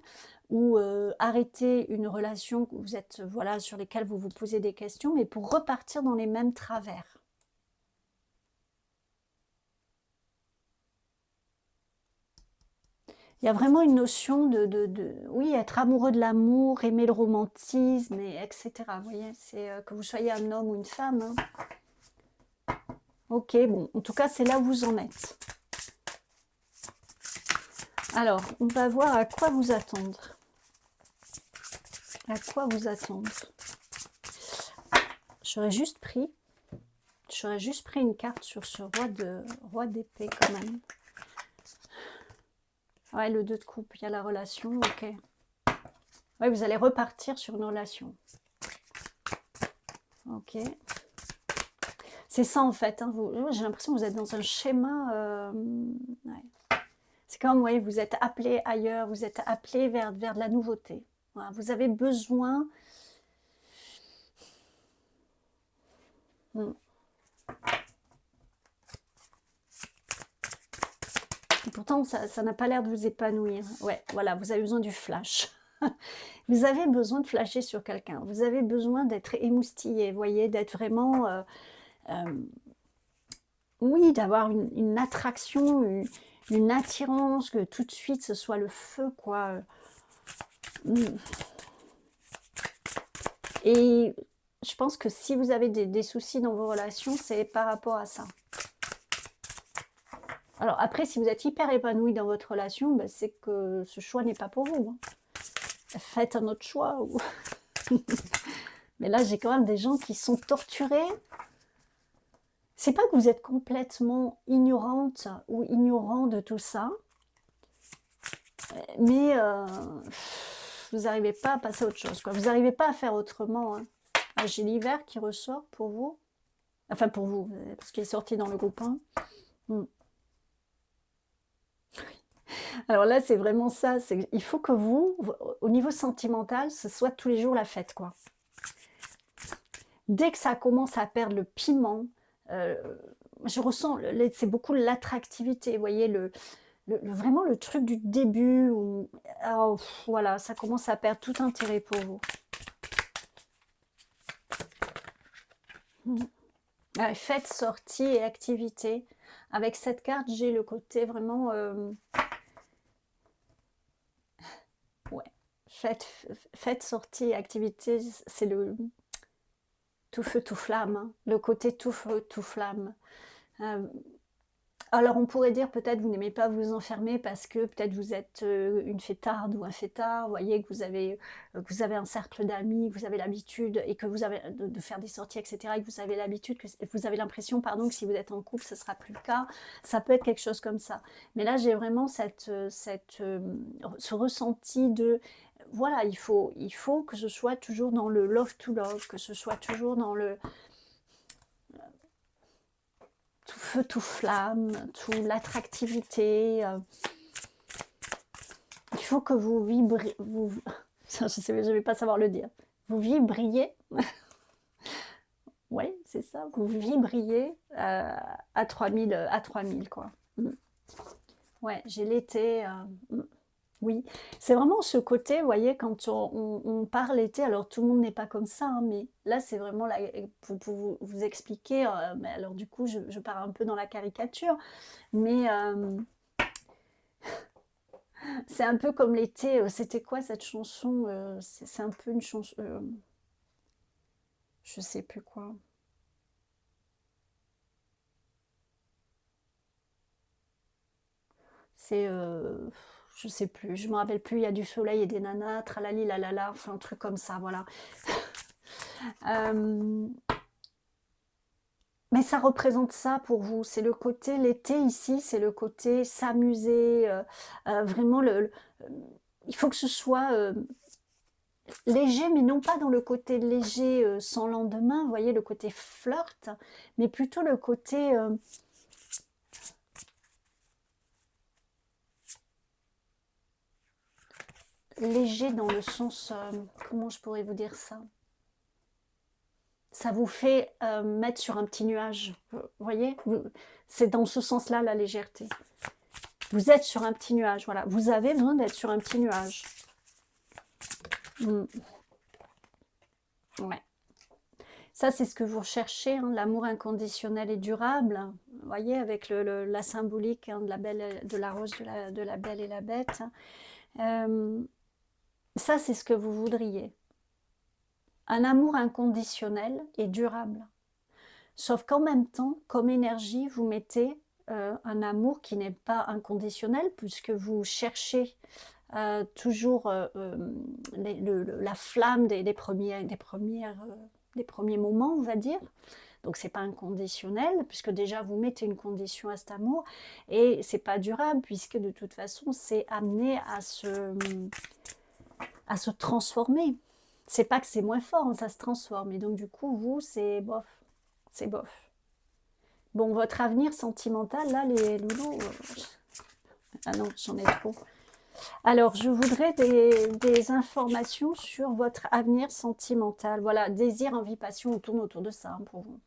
ou arrêter une relation que vous êtes, voilà, sur lesquelles vous vous posez des questions, mais pour repartir dans les mêmes travers. Il y a vraiment une notion oui, être amoureux de l'amour, aimer le romantisme, etc. Vous voyez, c'est que vous soyez un homme ou une femme. Hein. Ok, bon, en tout cas, c'est là où vous en êtes. Alors, on va voir à quoi vous attendre. À quoi vous attendre. J'aurais juste pris une carte sur ce roi d'épée quand même. Ouais, le 2 de coupe, il y a la relation, ok. Ouais, vous allez repartir sur une relation. Ok. C'est ça en fait, hein, j'ai l'impression que vous êtes dans un schéma. Ouais. C'est comme, ouais, vous êtes appelé ailleurs, vous êtes appelé vers de la nouveauté. Voilà, vous avez besoin... Et pourtant, ça n'a pas l'air de vous épanouir. Ouais, voilà, vous avez besoin du flash. Vous avez besoin de flasher sur quelqu'un. Vous avez besoin d'être émoustillé, vous voyez, d'être vraiment... oui, d'avoir une attraction, une attirance, que tout de suite, ce soit le feu, quoi. Et je pense que si vous avez des soucis dans vos relations, c'est par rapport à ça. Alors après, si vous êtes hyper épanoui dans votre relation, ben, c'est que ce choix n'est pas pour vous. Hein. Faites un autre choix. Ou... Mais là, j'ai quand même des gens qui sont torturés. C'est pas que vous êtes complètement ignorante ou ignorant de tout ça, mais vous n'arrivez pas à passer à autre chose. Quoi. Vous n'arrivez pas à faire autrement. Hein. Ah, j'ai l'hiver qui ressort pour vous. Enfin, pour vous, parce qu'il est sorti dans le groupe 1. Alors là, c'est vraiment ça. Il faut que vous, au niveau sentimental, ce soit tous les jours la fête, quoi. Dès que ça commence à perdre le piment, je ressens, c'est beaucoup l'attractivité, vous voyez, vraiment le truc du début, où, oh, voilà, ça commence à perdre tout intérêt pour vous. Ouais, fête, sortie et activité. Avec cette carte, j'ai le côté vraiment... ouais, fête, sortie et activité, c'est le... tout feu, tout flamme. Hein. Le côté tout feu, tout flamme. Alors on pourrait dire peut-être vous n'aimez pas vous enfermer parce que peut-être vous êtes une fêtarde ou un fêtard, vous voyez que vous avez un cercle d'amis, que vous avez l'habitude et que vous avez de faire des sorties, etc. Et que vous avez l'habitude, que vous avez l'impression, pardon, que si vous êtes en couple, ce ne sera plus le cas. Ça peut être quelque chose comme ça. Mais là, j'ai vraiment ce ressenti de... Voilà, il faut que ce soit toujours dans le love to love, que ce soit toujours dans le... tout feu, tout flamme, tout l'attractivité. Il faut que vous vibrez. Je ne vais pas savoir le dire. Vous vibriez. Oui, c'est ça. Vous vibriez à 3000, quoi. Ouais, j'ai l'été. Oui, c'est vraiment ce côté, vous voyez, quand on part l'été, alors tout le monde n'est pas comme ça, hein, mais là c'est vraiment pour vous expliquer, mais alors du coup je pars un peu dans la caricature, mais c'est un peu comme l'été, c'était quoi cette chanson, c'est un peu une chanson, je sais plus quoi. C'est, je sais plus, je me rappelle plus, il y a du soleil et des nanas, tralali la la la, enfin un truc comme ça, voilà. Mais ça représente ça pour vous, c'est le côté, l'été ici, c'est le côté s'amuser, vraiment, il faut que ce soit léger, mais non pas dans le côté léger sans lendemain, vous voyez, le côté flirt, mais plutôt le côté... léger dans le sens, comment je pourrais vous dire ça? Ça vous fait mettre sur un petit nuage, vous voyez? C'est dans ce sens-là la légèreté. Vous êtes sur un petit nuage, voilà. Vous avez besoin d'être sur un petit nuage. Ouais. Ça, c'est ce que vous recherchez, hein, l'amour inconditionnel et durable. Vous voyez, avec la symbolique, hein, de la rose, de la belle et la bête. Ça, c'est ce que vous voudriez. Un amour inconditionnel et durable. Sauf qu'en même temps, comme énergie, vous mettez un amour qui n'est pas inconditionnel, puisque vous cherchez toujours la flamme des premiers moments, on va dire. Donc c'est pas inconditionnel, puisque déjà vous mettez une condition à cet amour, et c'est pas durable, puisque de toute façon c'est amené à se transformer. C'est pas que c'est moins fort, hein, ça se transforme. Et donc du coup, vous, c'est bof. C'est bof. Bon, votre avenir sentimental, là, les loulous... Ah non, j'en ai trop. Alors, je voudrais des informations sur votre avenir sentimental. Voilà, désir, envie, passion, on tourne autour de ça, hein, pour vous.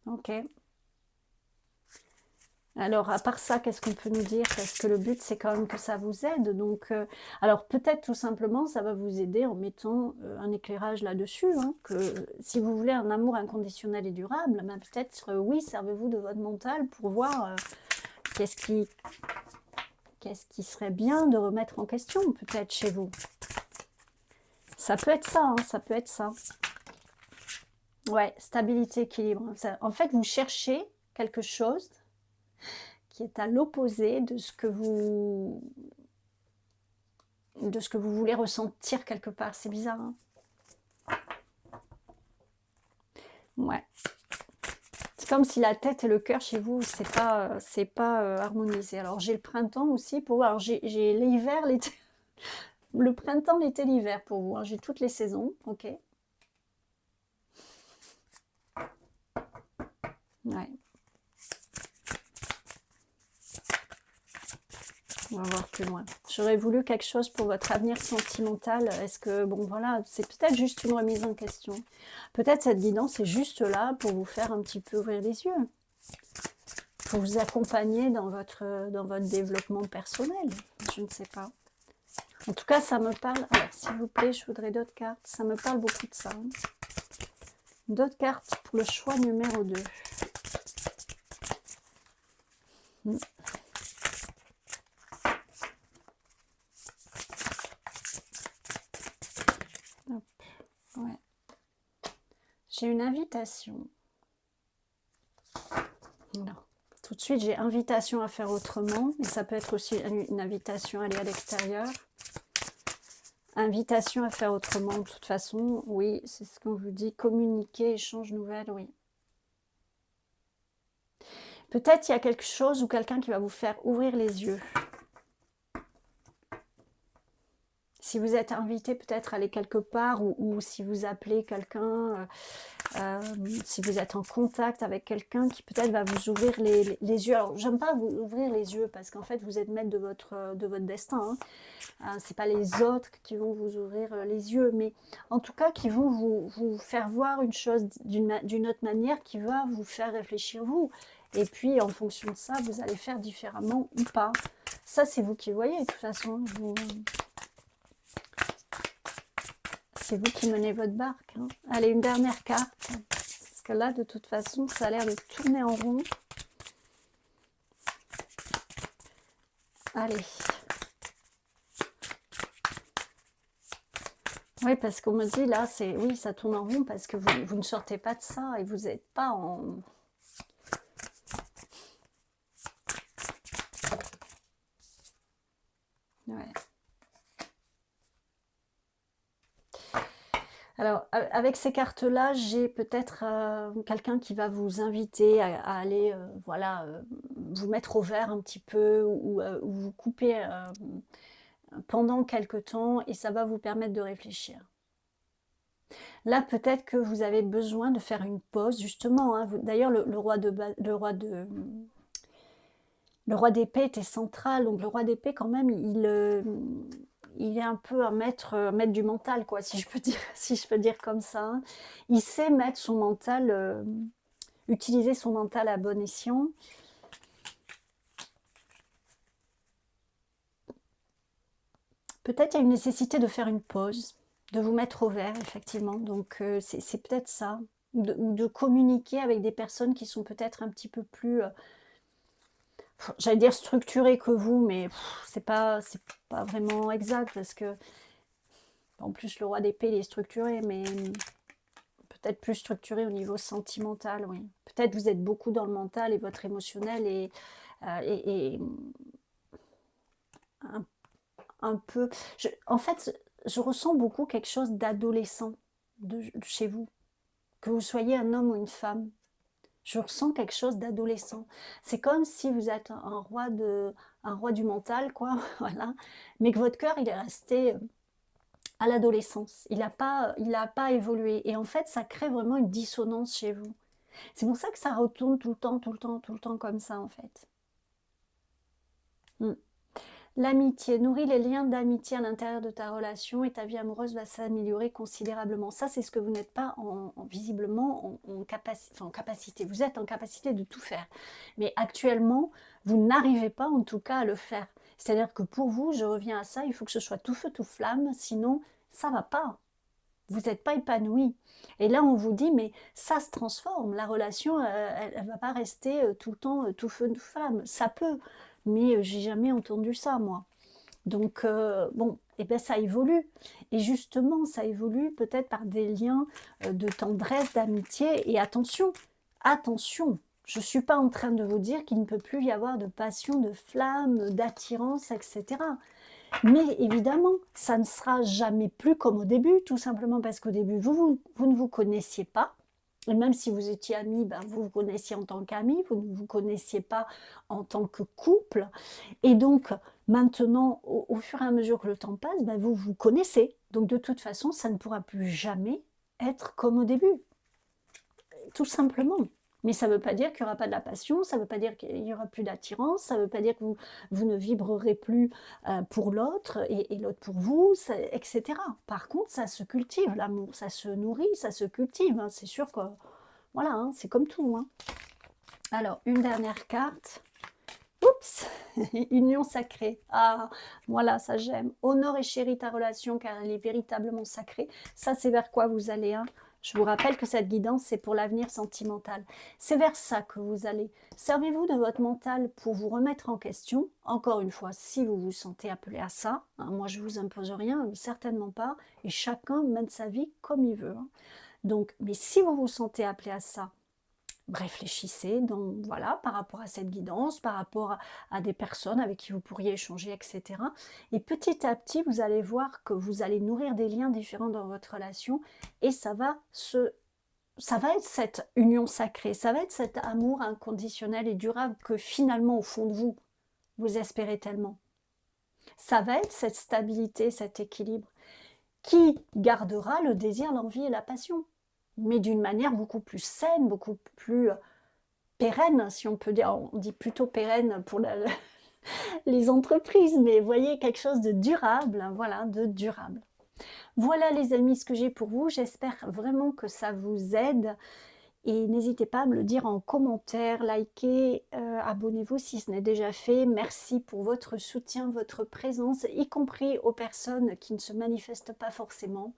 Ok. Alors, à part ça, qu'est-ce qu'on peut nous dire? Parce que le but, c'est quand même que ça vous aide. Donc, alors peut-être tout simplement, ça va vous aider en mettant un éclairage là-dessus. Hein, que si vous voulez un amour inconditionnel et durable, ben, peut-être, oui, servez-vous de votre mental pour voir qu'est-ce qui serait bien de remettre en question, peut-être, chez vous. Ça peut être ça, hein, ça peut être ça. Ouais, stabilité, équilibre. En fait, vous cherchez quelque chose qui est à l'opposé de ce que vous voulez ressentir quelque part. C'est bizarre, hein? Ouais. C'est comme si la tête et le cœur chez vous, c'est pas harmonisé. Alors j'ai le printemps aussi pour vous. Alors j'ai l'hiver, l'été, le printemps, l'été, l'hiver pour vous. Hein. J'ai toutes les saisons, ok. Ouais. On va voir plus loin. J'aurais voulu quelque chose pour votre avenir sentimental. Est-ce que, bon voilà, c'est peut-être juste une remise en question. Peut-être cette guidance est juste là pour vous faire un petit peu ouvrir les yeux. Pour vous accompagner dans votre développement personnel. Je ne sais pas. En tout cas, ça me parle. Alors, s'il vous plaît, je voudrais d'autres cartes. Ça me parle beaucoup de ça. Hein. D'autres cartes pour le choix numéro 2. Hop. Ouais. J'ai une invitation. Non. Tout de suite, j'ai invitation à faire autrement. Et ça peut être aussi une invitation à aller à l'extérieur. Invitation à faire autrement, de toute façon. Oui, c'est ce qu'on vous dit. Communiquer, échange, nouvelles, oui. Peut-être il y a quelque chose ou quelqu'un qui va vous faire ouvrir les yeux. Si vous êtes invité peut-être à aller quelque part ou si vous appelez quelqu'un, si vous êtes en contact avec quelqu'un qui peut-être va vous ouvrir les yeux. Alors, j'aime pas vous ouvrir les yeux parce qu'en fait, vous êtes maître de votre destin. Hein. C'est pas les autres qui vont vous ouvrir les yeux, mais en tout cas qui vont vous faire voir une chose d'une autre manière qui va vous faire réfléchir vous. Et puis, en fonction de ça, vous allez faire différemment ou pas. Ça, c'est vous qui voyez, de toute façon. C'est vous qui menez votre barque. Hein. Allez, une dernière carte. Parce que là, de toute façon, ça a l'air de tourner en rond. Allez. Oui, parce qu'on me dit, là, oui, ça tourne en rond parce que vous ne sortez pas de ça et vous n'êtes pas en... Ouais. Alors, avec ces cartes-là, j'ai peut-être quelqu'un qui va vous inviter à aller, voilà, vous mettre au vert un petit peu ou vous couper pendant quelque temps et ça va vous permettre de réfléchir. Là, peut-être que vous avez besoin de faire une pause, justement. Hein, d'ailleurs, le roi d'épée était central, donc le roi d'épée, quand même, il est un peu un maître du mental, quoi, si je peux dire comme ça. Hein. Il sait mettre son mental, utiliser son mental à bon escient. Peut-être il y a une nécessité de faire une pause, de vous mettre au vert, effectivement. Donc, c'est peut-être ça. Ou de communiquer avec des personnes qui sont peut-être un petit peu plus, j'allais dire structurées que vous, mais c'est pas vraiment exact parce que, en plus, le roi d'épée, il est structuré, mais peut-être plus structuré au niveau sentimental, oui. Peut-être vous êtes beaucoup dans le mental et votre émotionnel est un, un peu... en fait, je ressens beaucoup quelque chose d'adolescent de chez vous. Que vous soyez un homme ou une femme, je ressens quelque chose d'adolescent. C'est comme si vous êtes un roi du mental, quoi, voilà, mais que votre cœur, il est resté à l'adolescence. Il n'a pas évolué. Et en fait, ça crée vraiment une dissonance chez vous. C'est pour ça que ça retourne tout le temps, tout le temps, tout le temps comme ça, en fait. L'amitié, nourrit les liens d'amitié à l'intérieur de ta relation et ta vie amoureuse va s'améliorer considérablement. Ça, c'est ce que vous n'êtes pas visiblement en capacité. Vous êtes en capacité de tout faire. Mais actuellement, vous n'arrivez pas en tout cas à le faire. C'est-à-dire que pour vous, je reviens à ça, il faut que ce soit tout feu, tout flamme, sinon ça ne va pas. Vous n'êtes pas épanoui. Et là, on vous dit, mais ça se transforme. La relation, elle ne va pas rester tout le temps tout feu, tout flamme. Ça peut, mais j'ai jamais entendu ça, moi. Donc, bon, et ben ça évolue. Et justement, ça évolue peut-être par des liens de tendresse, d'amitié. Et attention, attention, je ne suis pas en train de vous dire qu'il ne peut plus y avoir de passion, de flamme, d'attirance, etc. Mais évidemment, ça ne sera jamais plus comme au début, tout simplement parce qu'au début, vous ne vous connaissiez pas. Et même si vous étiez amis, ben, vous vous connaissiez en tant qu'amis, vous ne vous connaissiez pas en tant que couple. Et donc, maintenant, au fur et à mesure que le temps passe, ben, vous vous connaissez. Donc, de toute façon, ça ne pourra plus jamais être comme au début. Tout simplement. Mais ça ne veut pas dire qu'il n'y aura pas de la passion, ça ne veut pas dire qu'il n'y aura plus d'attirance, ça ne veut pas dire que vous ne vibrerez plus pour l'autre et l'autre pour vous, etc. Par contre, ça se cultive, l'amour, ça se nourrit, ça se cultive. Hein. C'est sûr que, voilà, hein, c'est comme tout. Hein. Alors, une dernière carte. Oups, union sacrée. Ah, voilà, ça j'aime. Honore et chéris ta relation car elle est véritablement sacrée. Ça, c'est vers quoi vous allez. Hein. Je vous rappelle que cette guidance, c'est pour l'avenir sentimental. C'est vers ça que vous allez. Servez-vous de votre mental pour vous remettre en question. Encore une fois, si vous vous sentez appelé à ça, hein, moi je ne vous impose rien, certainement pas. Et chacun mène sa vie comme il veut. Hein. Donc, mais si vous vous sentez appelé à ça, réfléchissez donc voilà par rapport à cette guidance, par rapport à des personnes avec qui vous pourriez échanger, etc. Et petit à petit, vous allez voir que vous allez nourrir des liens différents dans votre relation et ça va être cette union sacrée, ça va être cet amour inconditionnel et durable que finalement au fond de vous, vous espérez tellement. Ça va être cette stabilité, cet équilibre qui gardera le désir, l'envie et la passion, mais d'une manière beaucoup plus saine, beaucoup plus pérenne, si on peut dire. On dit plutôt pérenne pour les entreprises, mais voyez, quelque chose de durable, hein, voilà, de durable. Voilà les amis, ce que j'ai pour vous. J'espère vraiment que ça vous aide. Et n'hésitez pas à me le dire en commentaire, likez, abonnez-vous si ce n'est déjà fait. Merci pour votre soutien, votre présence, y compris aux personnes qui ne se manifestent pas forcément.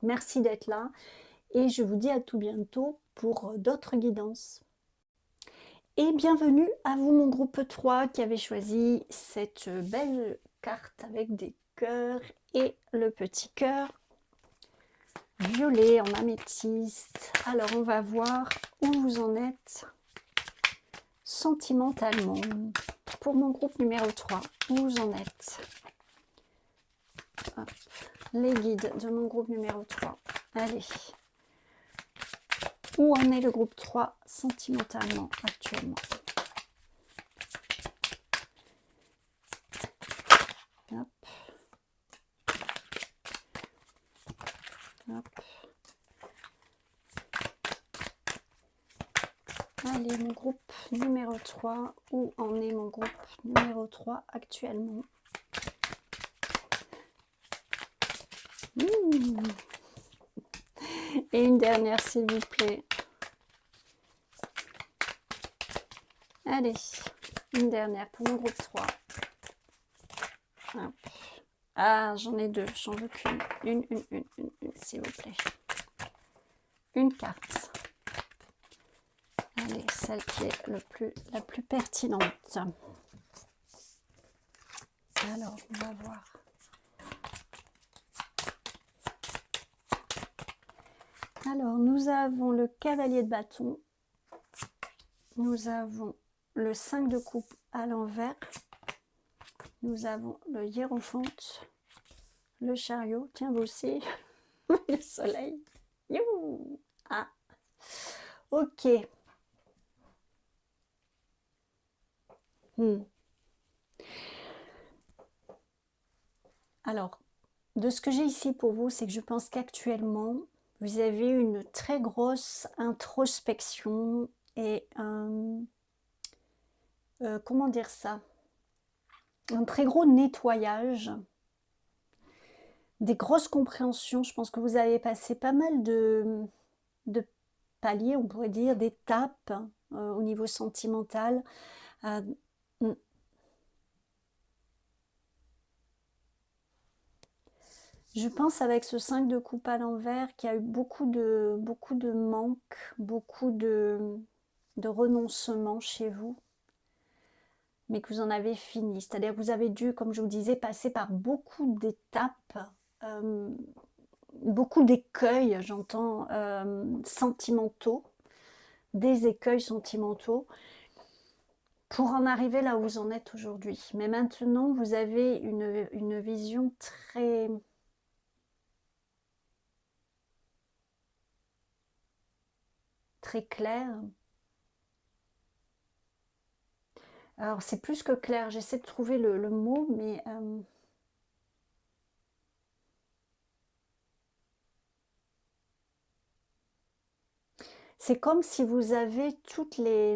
Merci d'être là et je vous dis à tout bientôt pour d'autres guidances. Et bienvenue à vous mon groupe 3 qui avait choisi cette belle carte avec des cœurs et le petit cœur violet en améthyste. Alors on va voir où vous en êtes sentimentalement. Pour mon groupe numéro 3, où vous en êtes? Hop. Les guides de mon groupe numéro 3. Allez. Où en est le groupe 3 sentimentalement actuellement? Hop. Hop. Allez, mon groupe numéro 3. Où en est mon groupe numéro 3 actuellement? Et une dernière, s'il vous plaît. Allez, une dernière pour mon groupe 3. Hop. Ah, j'en ai deux, j'en veux qu'une. Une, s'il vous plaît. Une carte. Allez, celle qui est la plus pertinente. Alors, on va voir. Alors, nous avons le cavalier de bâton. Nous avons le 5 de coupe à l'envers. Nous avons le hiérophante, le chariot. Tiens, vous aussi. Le soleil. Youhou! Ah. Ok. Alors, de ce que j'ai ici pour vous, c'est que je pense qu'actuellement, vous avez une très grosse introspection et comment dire ça? Un très gros nettoyage, des grosses compréhensions. Je pense que vous avez passé pas mal de paliers, on pourrait dire, d'étapes au niveau sentimental. Je pense avec ce 5 de coupe à l'envers qu'il y a eu beaucoup de manques, beaucoup de renoncements chez vous, mais que vous en avez fini. C'est-à-dire que vous avez dû, comme je vous disais, passer par beaucoup d'étapes, beaucoup d'écueils, j'entends, sentimentaux, des écueils sentimentaux, pour en arriver là où vous en êtes aujourd'hui. Mais maintenant, vous avez une vision très claire. Alors, c'est plus que clair, j'essaie de trouver le mot, mais c'est comme si vous avez toutes les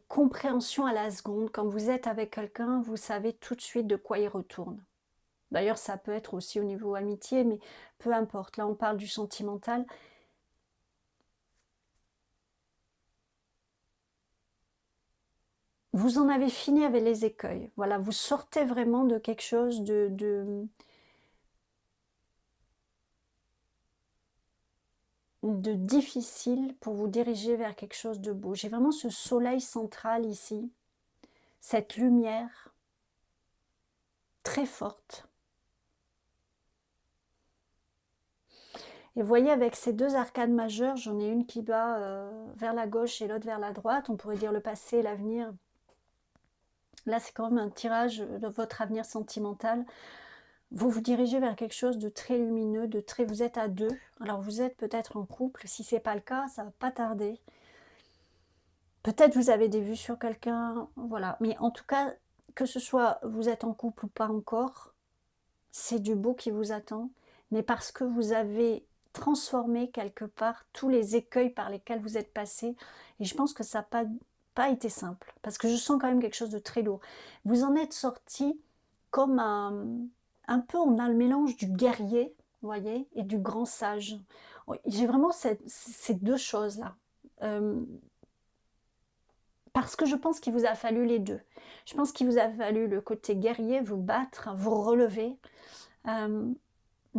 compréhensions à la seconde. Quand vous êtes avec quelqu'un, vous savez tout de suite de quoi il retourne. D'ailleurs, ça peut être aussi au niveau amitié, mais peu importe. Là, on parle du sentimental. Vous en avez fini avec les écueils. Voilà, vous sortez vraiment de quelque chose de difficile pour vous diriger vers quelque chose de beau. J'ai vraiment ce soleil central ici, cette lumière très forte. Et vous voyez, avec ces deux arcanes majeures, j'en ai une qui va vers la gauche et l'autre vers la droite. On pourrait dire le passé et l'avenir. Là, c'est quand même un tirage de votre avenir sentimental. Vous vous dirigez vers quelque chose de très lumineux, de très... Vous êtes à deux. Alors, vous êtes peut-être en couple. Si ce n'est pas le cas, ça va pas tarder. Peut-être vous avez des vues sur quelqu'un. Voilà. Mais en tout cas, que ce soit vous êtes en couple ou pas encore, c'est du beau qui vous attend. Mais parce que vous avez transformer quelque part tous les écueils par lesquels vous êtes passé. Et je pense que ça n'a pas été simple, parce que je sens quand même quelque chose de très lourd. Vous en êtes sorti comme un peu, on a le mélange du guerrier, vous voyez, et du grand sage. J'ai vraiment ces deux choses-là. Parce que je pense qu'il vous a fallu les deux. Je pense qu'il vous a fallu le côté guerrier, vous battre, vous relever, ne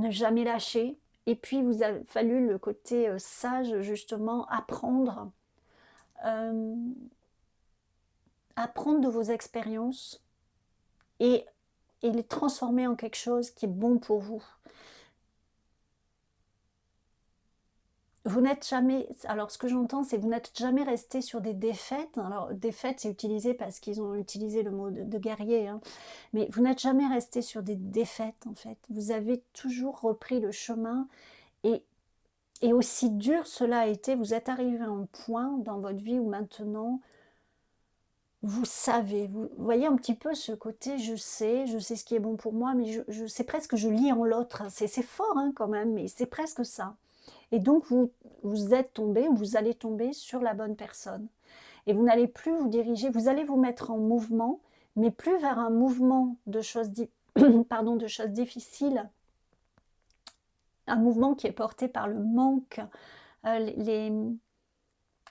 jamais lâcher. Et puis, vous a fallu le côté sage, justement, apprendre de vos expériences et les transformer en quelque chose qui est bon pour vous. Vous n'êtes jamais... Alors, ce que j'entends, c'est que vous n'êtes jamais resté sur des défaites. Alors, défaite, c'est utilisé parce qu'ils ont utilisé le mot de guerrier. Hein. Mais vous n'êtes jamais resté sur des défaites, en fait. Vous avez toujours repris le chemin et aussi dur cela a été, vous êtes arrivé à un point dans votre vie où maintenant, vous savez, vous voyez un petit peu ce côté, je sais ce qui est bon pour moi, mais c'est presque, je lis en l'autre. C'est fort hein, quand même, mais c'est presque ça. Et donc, vous êtes tombé, vous allez tomber sur la bonne personne. Et vous n'allez plus vous diriger, vous allez vous mettre en mouvement, mais plus vers un mouvement de choses, de choses difficiles, un mouvement qui est porté par le manque, les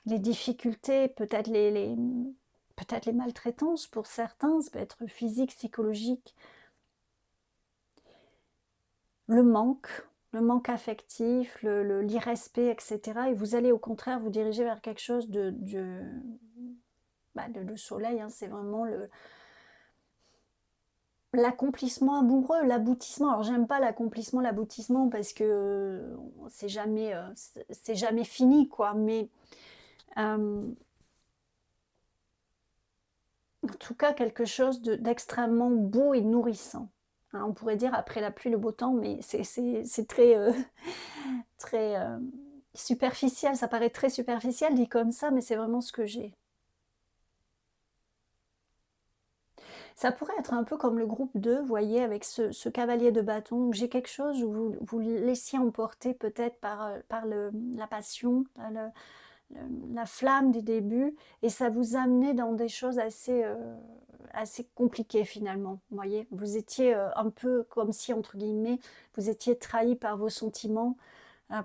difficultés, peut-être peut-être les maltraitances pour certains, ça peut être physique, psychologique. Le manque affectif, l'irrespect, etc. Et vous allez au contraire vous diriger vers quelque chose le soleil, hein, c'est vraiment l'accomplissement amoureux, l'aboutissement. Alors j'aime pas l'aboutissement parce que c'est jamais fini, quoi. Mais en tout cas, quelque chose d'extrêmement beau et nourrissant. Hein, on pourrait dire après la pluie, le beau temps, mais c'est très, très superficiel. Ça paraît très superficiel dit comme ça, mais c'est vraiment ce que j'ai. Ça pourrait être un peu comme le groupe 2, vous voyez, avec ce cavalier de bâton. J'ai quelque chose où vous vous laissiez emporter peut-être par la passion, la flamme du début, et ça vous amenait dans des choses assez compliquées finalement. Vous voyez, vous étiez un peu comme si, entre guillemets, vous étiez trahi par vos sentiments,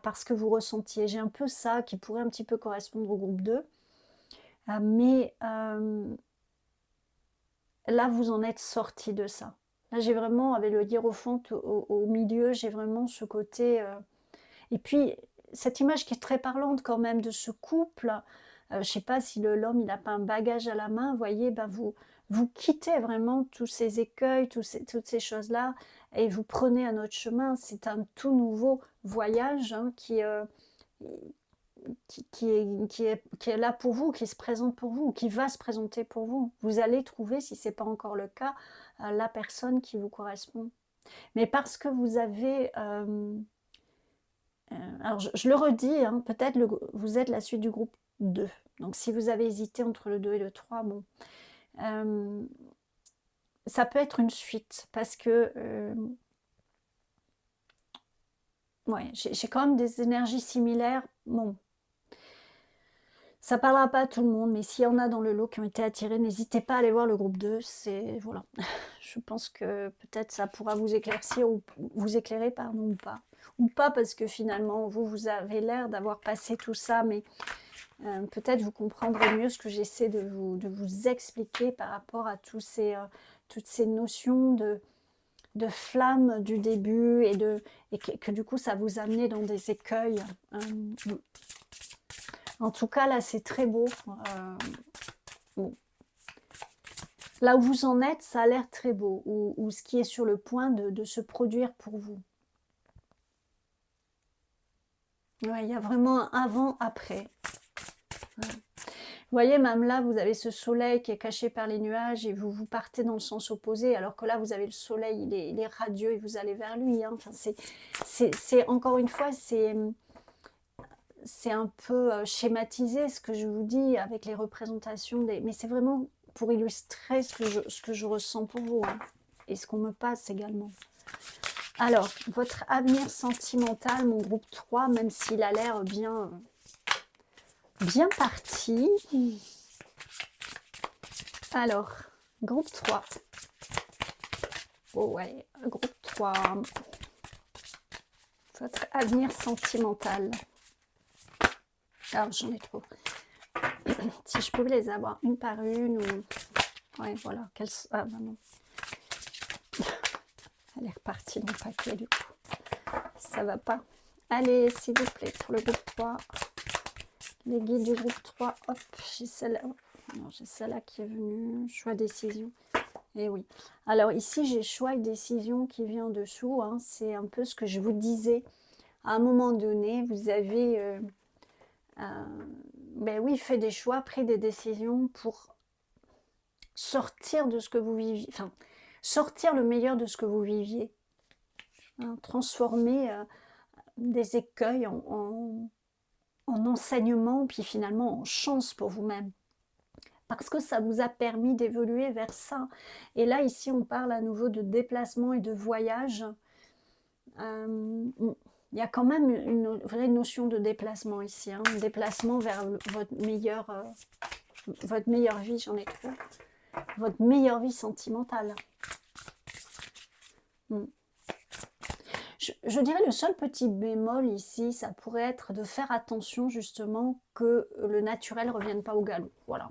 parce que vous ressentiez. J'ai un peu ça qui pourrait un petit peu correspondre au groupe 2. Mais là, vous en êtes sorti de ça. Là, j'ai vraiment, avec le hiérophante au milieu, j'ai vraiment ce côté... Et puis, cette image qui est très parlante quand même de ce couple, je ne sais pas si l'homme, il n'a pas un bagage à la main, vous voyez, ben vous quittez vraiment tous ces écueils, toutes ces choses-là, et vous prenez un autre chemin. C'est un tout nouveau voyage, hein, qui est là pour vous, qui se présente pour vous, qui va se présenter pour vous. Vous allez trouver, si ce n'est pas encore le cas, la personne qui vous correspond. Mais parce que vous avez... alors je le redis, hein, peut-être vous êtes la suite du groupe 2. Donc si vous avez hésité entre le 2 et le 3, bon... ça peut être une suite, parce que... ouais, j'ai quand même des énergies similaires. Bon, ça parlera pas à tout le monde, mais s'il y en a dans le lot qui ont été attirés, n'hésitez pas à aller voir le groupe 2. C'est, voilà. Je pense que peut-être ça pourra vous éclaircir ou vous éclairer, pardon, ou pas. Ou pas, parce que finalement, vous avez l'air d'avoir passé tout ça, mais peut-être vous comprendrez mieux ce que j'essaie de vous expliquer par rapport à toutes ces notions de flamme du début, et que du coup, ça vous amenait dans des écueils. En tout cas, là, c'est très beau. Bon. Là où vous en êtes, ça a l'air très beau, ou ce qui est sur le point de se produire pour vous. Ouais, il y a vraiment un avant-après. Ouais. Vous voyez, même là, vous avez ce soleil qui est caché par les nuages, et vous partez dans le sens opposé, alors que là, vous avez le soleil, il est radieux, et vous allez vers lui. Hein. Enfin, c'est encore une fois, c'est un peu schématisé ce que je vous dis avec les représentations, mais c'est vraiment pour illustrer ce que je ressens pour vous, hein, et ce qu'on me passe également. Alors, votre avenir sentimental, mon groupe 3, même s'il a l'air bien parti. Alors, groupe 3. Oh ouais, groupe 3. Votre avenir sentimental. Alors, j'en ai trop. Si je pouvais les avoir une par une, ou... Ouais, voilà. Ah, bah non. Elle est repartie dans le paquet, du coup. Ça va pas. Allez, s'il vous plaît, pour le groupe 3. Les guides du groupe 3. Hop, j'ai celle-là. Non, j'ai celle-là qui est venue. Choix, décision. Et oui. Alors, ici, j'ai choix et décision qui vient en dessous. Hein. C'est un peu ce que je vous disais. À un moment donné, vous avez... ben oui, fait des choix, pris des décisions pour sortir de ce que vous viviez, enfin, sortir le meilleur de ce que vous viviez, hein, transformer des écueils en enseignement, puis finalement en chance pour vous-même, parce que ça vous a permis d'évoluer vers ça. Et là, ici, on parle à nouveau de déplacement et de voyage. Il y a quand même une vraie notion de déplacement ici, hein, déplacement vers votre meilleure vie, j'en ai trop, votre meilleure vie sentimentale. Je dirais le seul petit bémol ici, ça pourrait être de faire attention justement que le naturel ne revienne pas au galop. Voilà.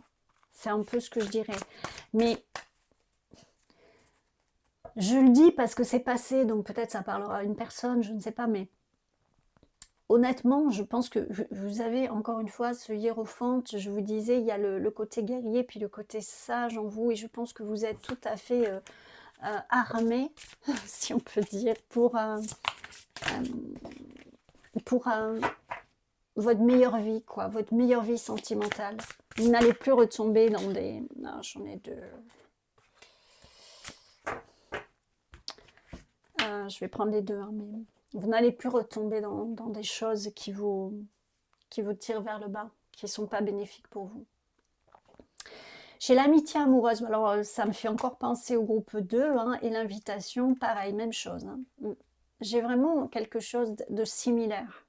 C'est un peu ce que je dirais. Mais je le dis parce que c'est passé, donc peut-être ça parlera à une personne, je ne sais pas, mais honnêtement, je pense que vous avez encore une fois ce hiérophante, je vous disais, il y a le côté guerrier, puis le côté sage en vous, et je pense que vous êtes tout à fait armé, si on peut dire, pour votre meilleure vie, quoi, votre meilleure vie sentimentale. Vous n'allez plus retomber dans des... Non, j'en ai deux. Je vais prendre les deux, hein, mais vous n'allez plus retomber dans des choses qui vous tirent vers le bas, qui ne sont pas bénéfiques pour vous. J'ai l'amitié amoureuse, alors ça me fait encore penser au groupe 2, hein, et l'invitation, pareil, même chose. Hein. J'ai vraiment quelque chose de similaire.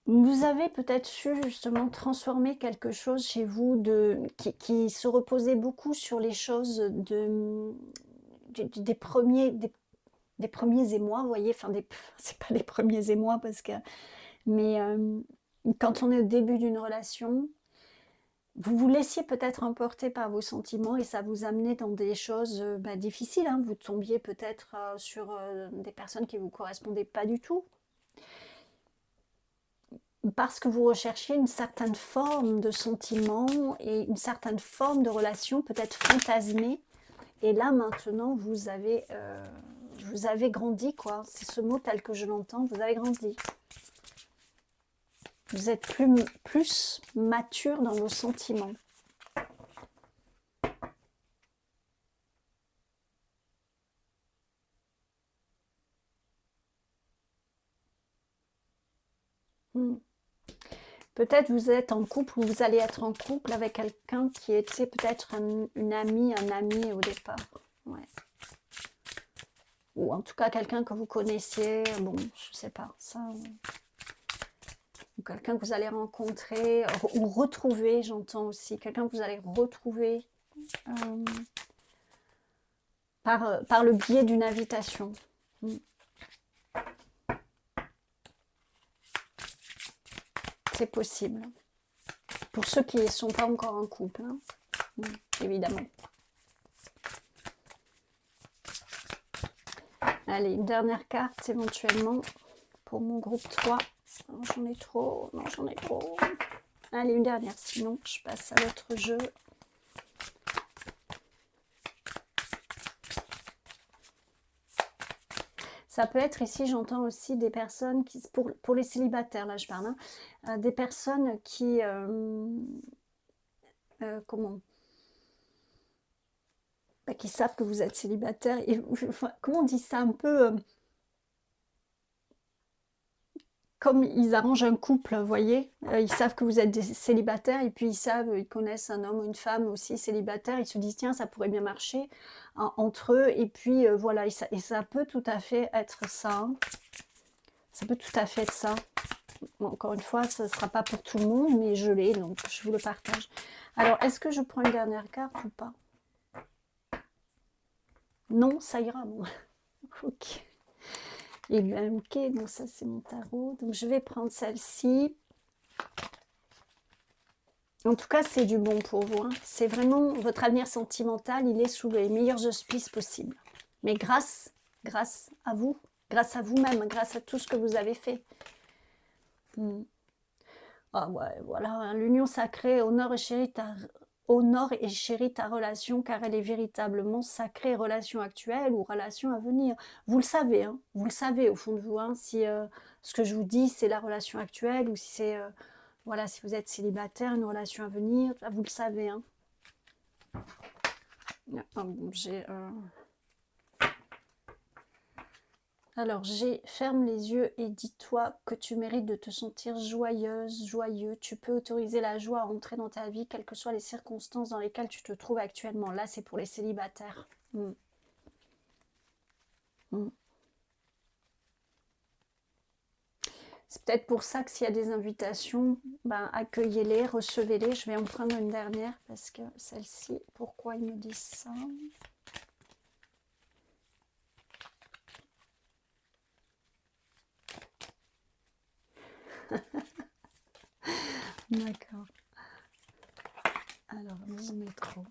Vous avez peut-être su justement transformer quelque chose chez vous qui se reposait beaucoup sur les choses des premiers émois, vous voyez, enfin c'est pas les premiers émois parce que, mais quand on est au début d'une relation, vous vous laissiez peut-être emporter par vos sentiments et ça vous amenait dans des choses difficiles, hein. Vous tombiez peut-être sur des personnes qui vous correspondaient pas du tout, parce que vous recherchiez une certaine forme de sentiment et une certaine forme de relation peut-être fantasmée. Et là maintenant vous avez grandi, quoi. C'est ce mot tel que je l'entends, vous avez grandi. Vous êtes plus mature dans vos sentiments. Peut-être vous êtes en couple ou vous allez être en couple avec quelqu'un qui était peut-être une amie, un ami au départ. Ouais. Ou en tout cas quelqu'un que vous connaissiez, bon, je sais pas, ça... Ou quelqu'un que vous allez rencontrer, ou retrouver, j'entends aussi, quelqu'un que vous allez retrouver par le biais d'une invitation. C'est possible. Pour ceux qui ne sont pas encore en couple, hein. Évidemment. Allez, une dernière carte éventuellement pour mon groupe 3. J'en ai trop, non j'en ai trop. Allez, une dernière, sinon je passe à l'autre jeu. Ça peut être ici, j'entends aussi des personnes qui, pour les célibataires, là je parle, hein, des personnes qui, qui savent que vous êtes célibataire. Et, comment on dit ça un peu comme ils arrangent un couple, vous voyez, ils savent que vous êtes des célibataires et puis ils connaissent un homme ou une femme aussi célibataire, ils se disent tiens ça pourrait bien marcher entre eux et puis voilà, et ça peut tout à fait être ça, hein. Ça peut tout à fait être ça. Bon, encore une fois, ce ne sera pas pour tout le monde, mais je l'ai, donc je vous le partage. Alors, est-ce que je prends une dernière carte ou pas? Non, ça ira, bon. Ok. Et bien, ok, donc ça c'est mon tarot. Donc je vais prendre celle-ci. En tout cas, c'est du bon pour vous, hein. C'est vraiment votre avenir sentimental, il est sous les meilleurs auspices possibles. Mais grâce à vous, grâce à vous-même, grâce à tout ce que vous avez fait. Ah ouais, voilà, hein, l'union sacrée, honore et chéris ta relation, car elle est véritablement sacrée, relation actuelle ou relation à venir. Vous le savez, hein, vous le savez au fond de vous, hein, si ce que je vous dis, c'est la relation actuelle ou si c'est, voilà, si vous êtes célibataire, une relation à venir, vous le savez. Hein. Ah, bon, alors, ferme les yeux et dis-toi que tu mérites de te sentir joyeuse, joyeux. Tu peux autoriser la joie à entrer dans ta vie, quelles que soient les circonstances dans lesquelles tu te trouves actuellement. Là, c'est pour les célibataires. C'est peut-être pour ça que s'il y a des invitations, accueillez-les, recevez-les. Je vais en prendre une dernière parce que celle-ci, pourquoi ils me disent ça ? D'accord. Alors, nous mettrons.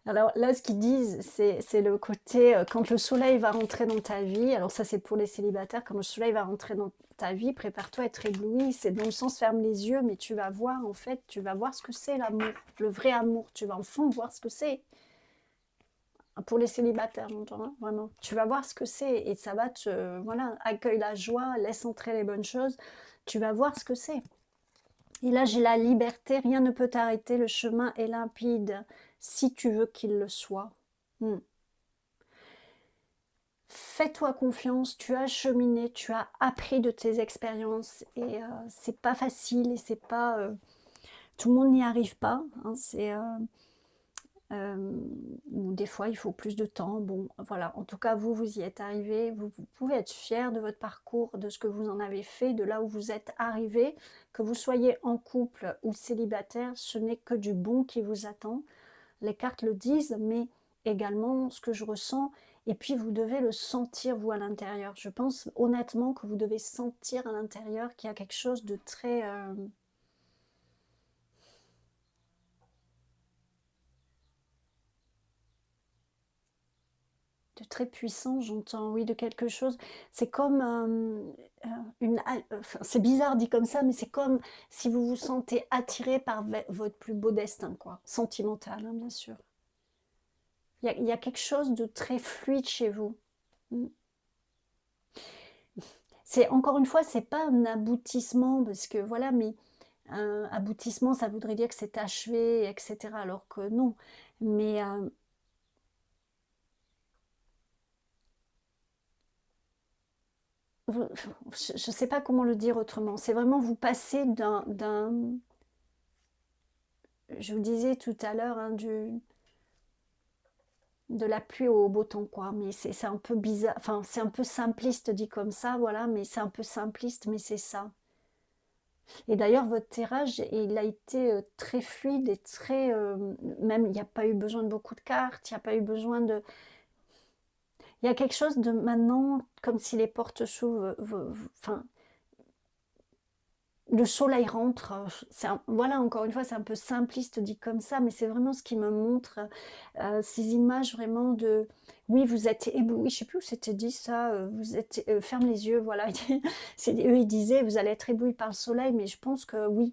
Alors là, ce qu'ils disent, c'est le côté, quand le soleil va rentrer dans ta vie, alors ça c'est pour les célibataires, quand le soleil va rentrer dans ta vie, prépare-toi à être ébloui, c'est dans le sens ferme les yeux, mais tu vas voir en fait, tu vas voir ce que c'est l'amour, le vrai amour, tu vas enfin voir ce que c'est. Pour les célibataires, j'entends, hein, vraiment. Tu vas voir ce que c'est et ça va te, voilà, accueille la joie, laisse entrer les bonnes choses, tu vas voir ce que c'est. Et là, j'ai la liberté, rien ne peut t'arrêter, le chemin est limpide, si tu veux qu'il le soit. Hmm. Fais-toi confiance, tu as cheminé, tu as appris de tes expériences et c'est pas facile et c'est pas... tout le monde n'y arrive pas, hein, ou des fois il faut plus de temps. Bon, voilà, en tout cas, vous y êtes arrivé, vous pouvez être fier de votre parcours, de ce que vous en avez fait, de là où vous êtes arrivé, que vous soyez en couple ou célibataire, ce n'est que du bon qui vous attend. Les cartes le disent, mais également ce que je ressens, et puis vous devez le sentir vous à l'intérieur. Je pense honnêtement que vous devez sentir à l'intérieur qu'il y a quelque chose de très... de très puissant, j'entends, oui, de quelque chose. C'est comme enfin, c'est bizarre dit comme ça, mais c'est comme si vous vous sentez attiré par votre plus beau destin, quoi. Sentimental, hein, bien sûr. Il y a quelque chose de très fluide chez vous. Mm. C'est encore une fois, c'est pas un aboutissement parce que voilà, mais un aboutissement, ça voudrait dire que c'est achevé, etc. Alors que non. Mais je ne sais pas comment le dire autrement. C'est vraiment vous passez je vous disais tout à l'heure, hein, de la pluie au beau temps, quoi. Mais c'est un peu bizarre, enfin, c'est un peu simpliste dit comme ça, voilà, mais c'est un peu simpliste, mais c'est ça. Et d'ailleurs, votre tirage, il a été très fluide et très... même, il n'y a pas eu besoin de beaucoup de cartes, il n'y a pas eu besoin de... Il y a quelque chose de maintenant, comme si les portes s'ouvrent, enfin, le soleil rentre, voilà, encore une fois, c'est un peu simpliste dit comme ça, mais c'est vraiment ce qui me montre ces images vraiment de, oui, vous êtes ébloui, je sais plus où c'était dit ça, vous êtes, ferme les yeux, voilà, eux ils disaient, vous allez être ébloui par le soleil, mais je pense que oui,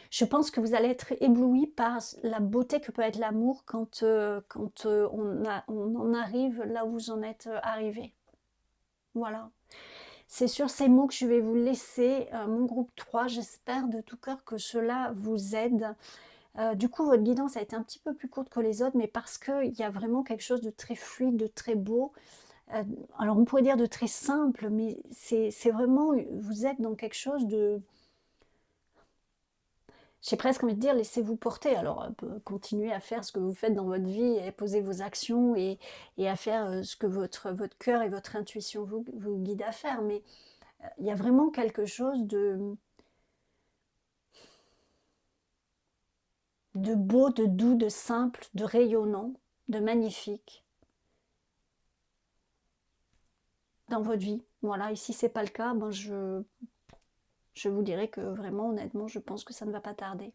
je pense que vous allez être ébloui par la beauté que peut être l'amour quand on en arrive là où vous en êtes arrivé, voilà. C'est sur ces mots que je vais vous laisser mon groupe 3. J'espère de tout cœur que cela vous aide. Du coup, votre guidance a été un petit peu plus courte que les autres, mais parce qu'il y a vraiment quelque chose de très fluide, de très beau. Euh, alors, on pourrait dire de très simple, mais c'est vraiment, vous êtes dans quelque chose de... J'ai presque envie de dire, laissez-vous porter. Alors, continuez à faire ce que vous faites dans votre vie, et poser vos actions et à faire ce que votre cœur et votre intuition vous guident à faire. Mais il y a vraiment quelque chose de beau, de doux, de simple, de rayonnant, de magnifique dans votre vie. Voilà, et si ce n'est pas le cas, ben je vous dirais que vraiment, honnêtement, je pense que ça ne va pas tarder.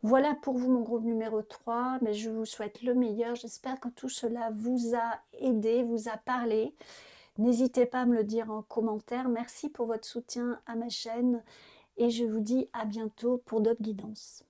Voilà pour vous mon groupe numéro 3, mais je vous souhaite le meilleur. J'espère que tout cela vous a aidé, vous a parlé. N'hésitez pas à me le dire en commentaire. Merci pour votre soutien à ma chaîne et je vous dis à bientôt pour d'autres guidances.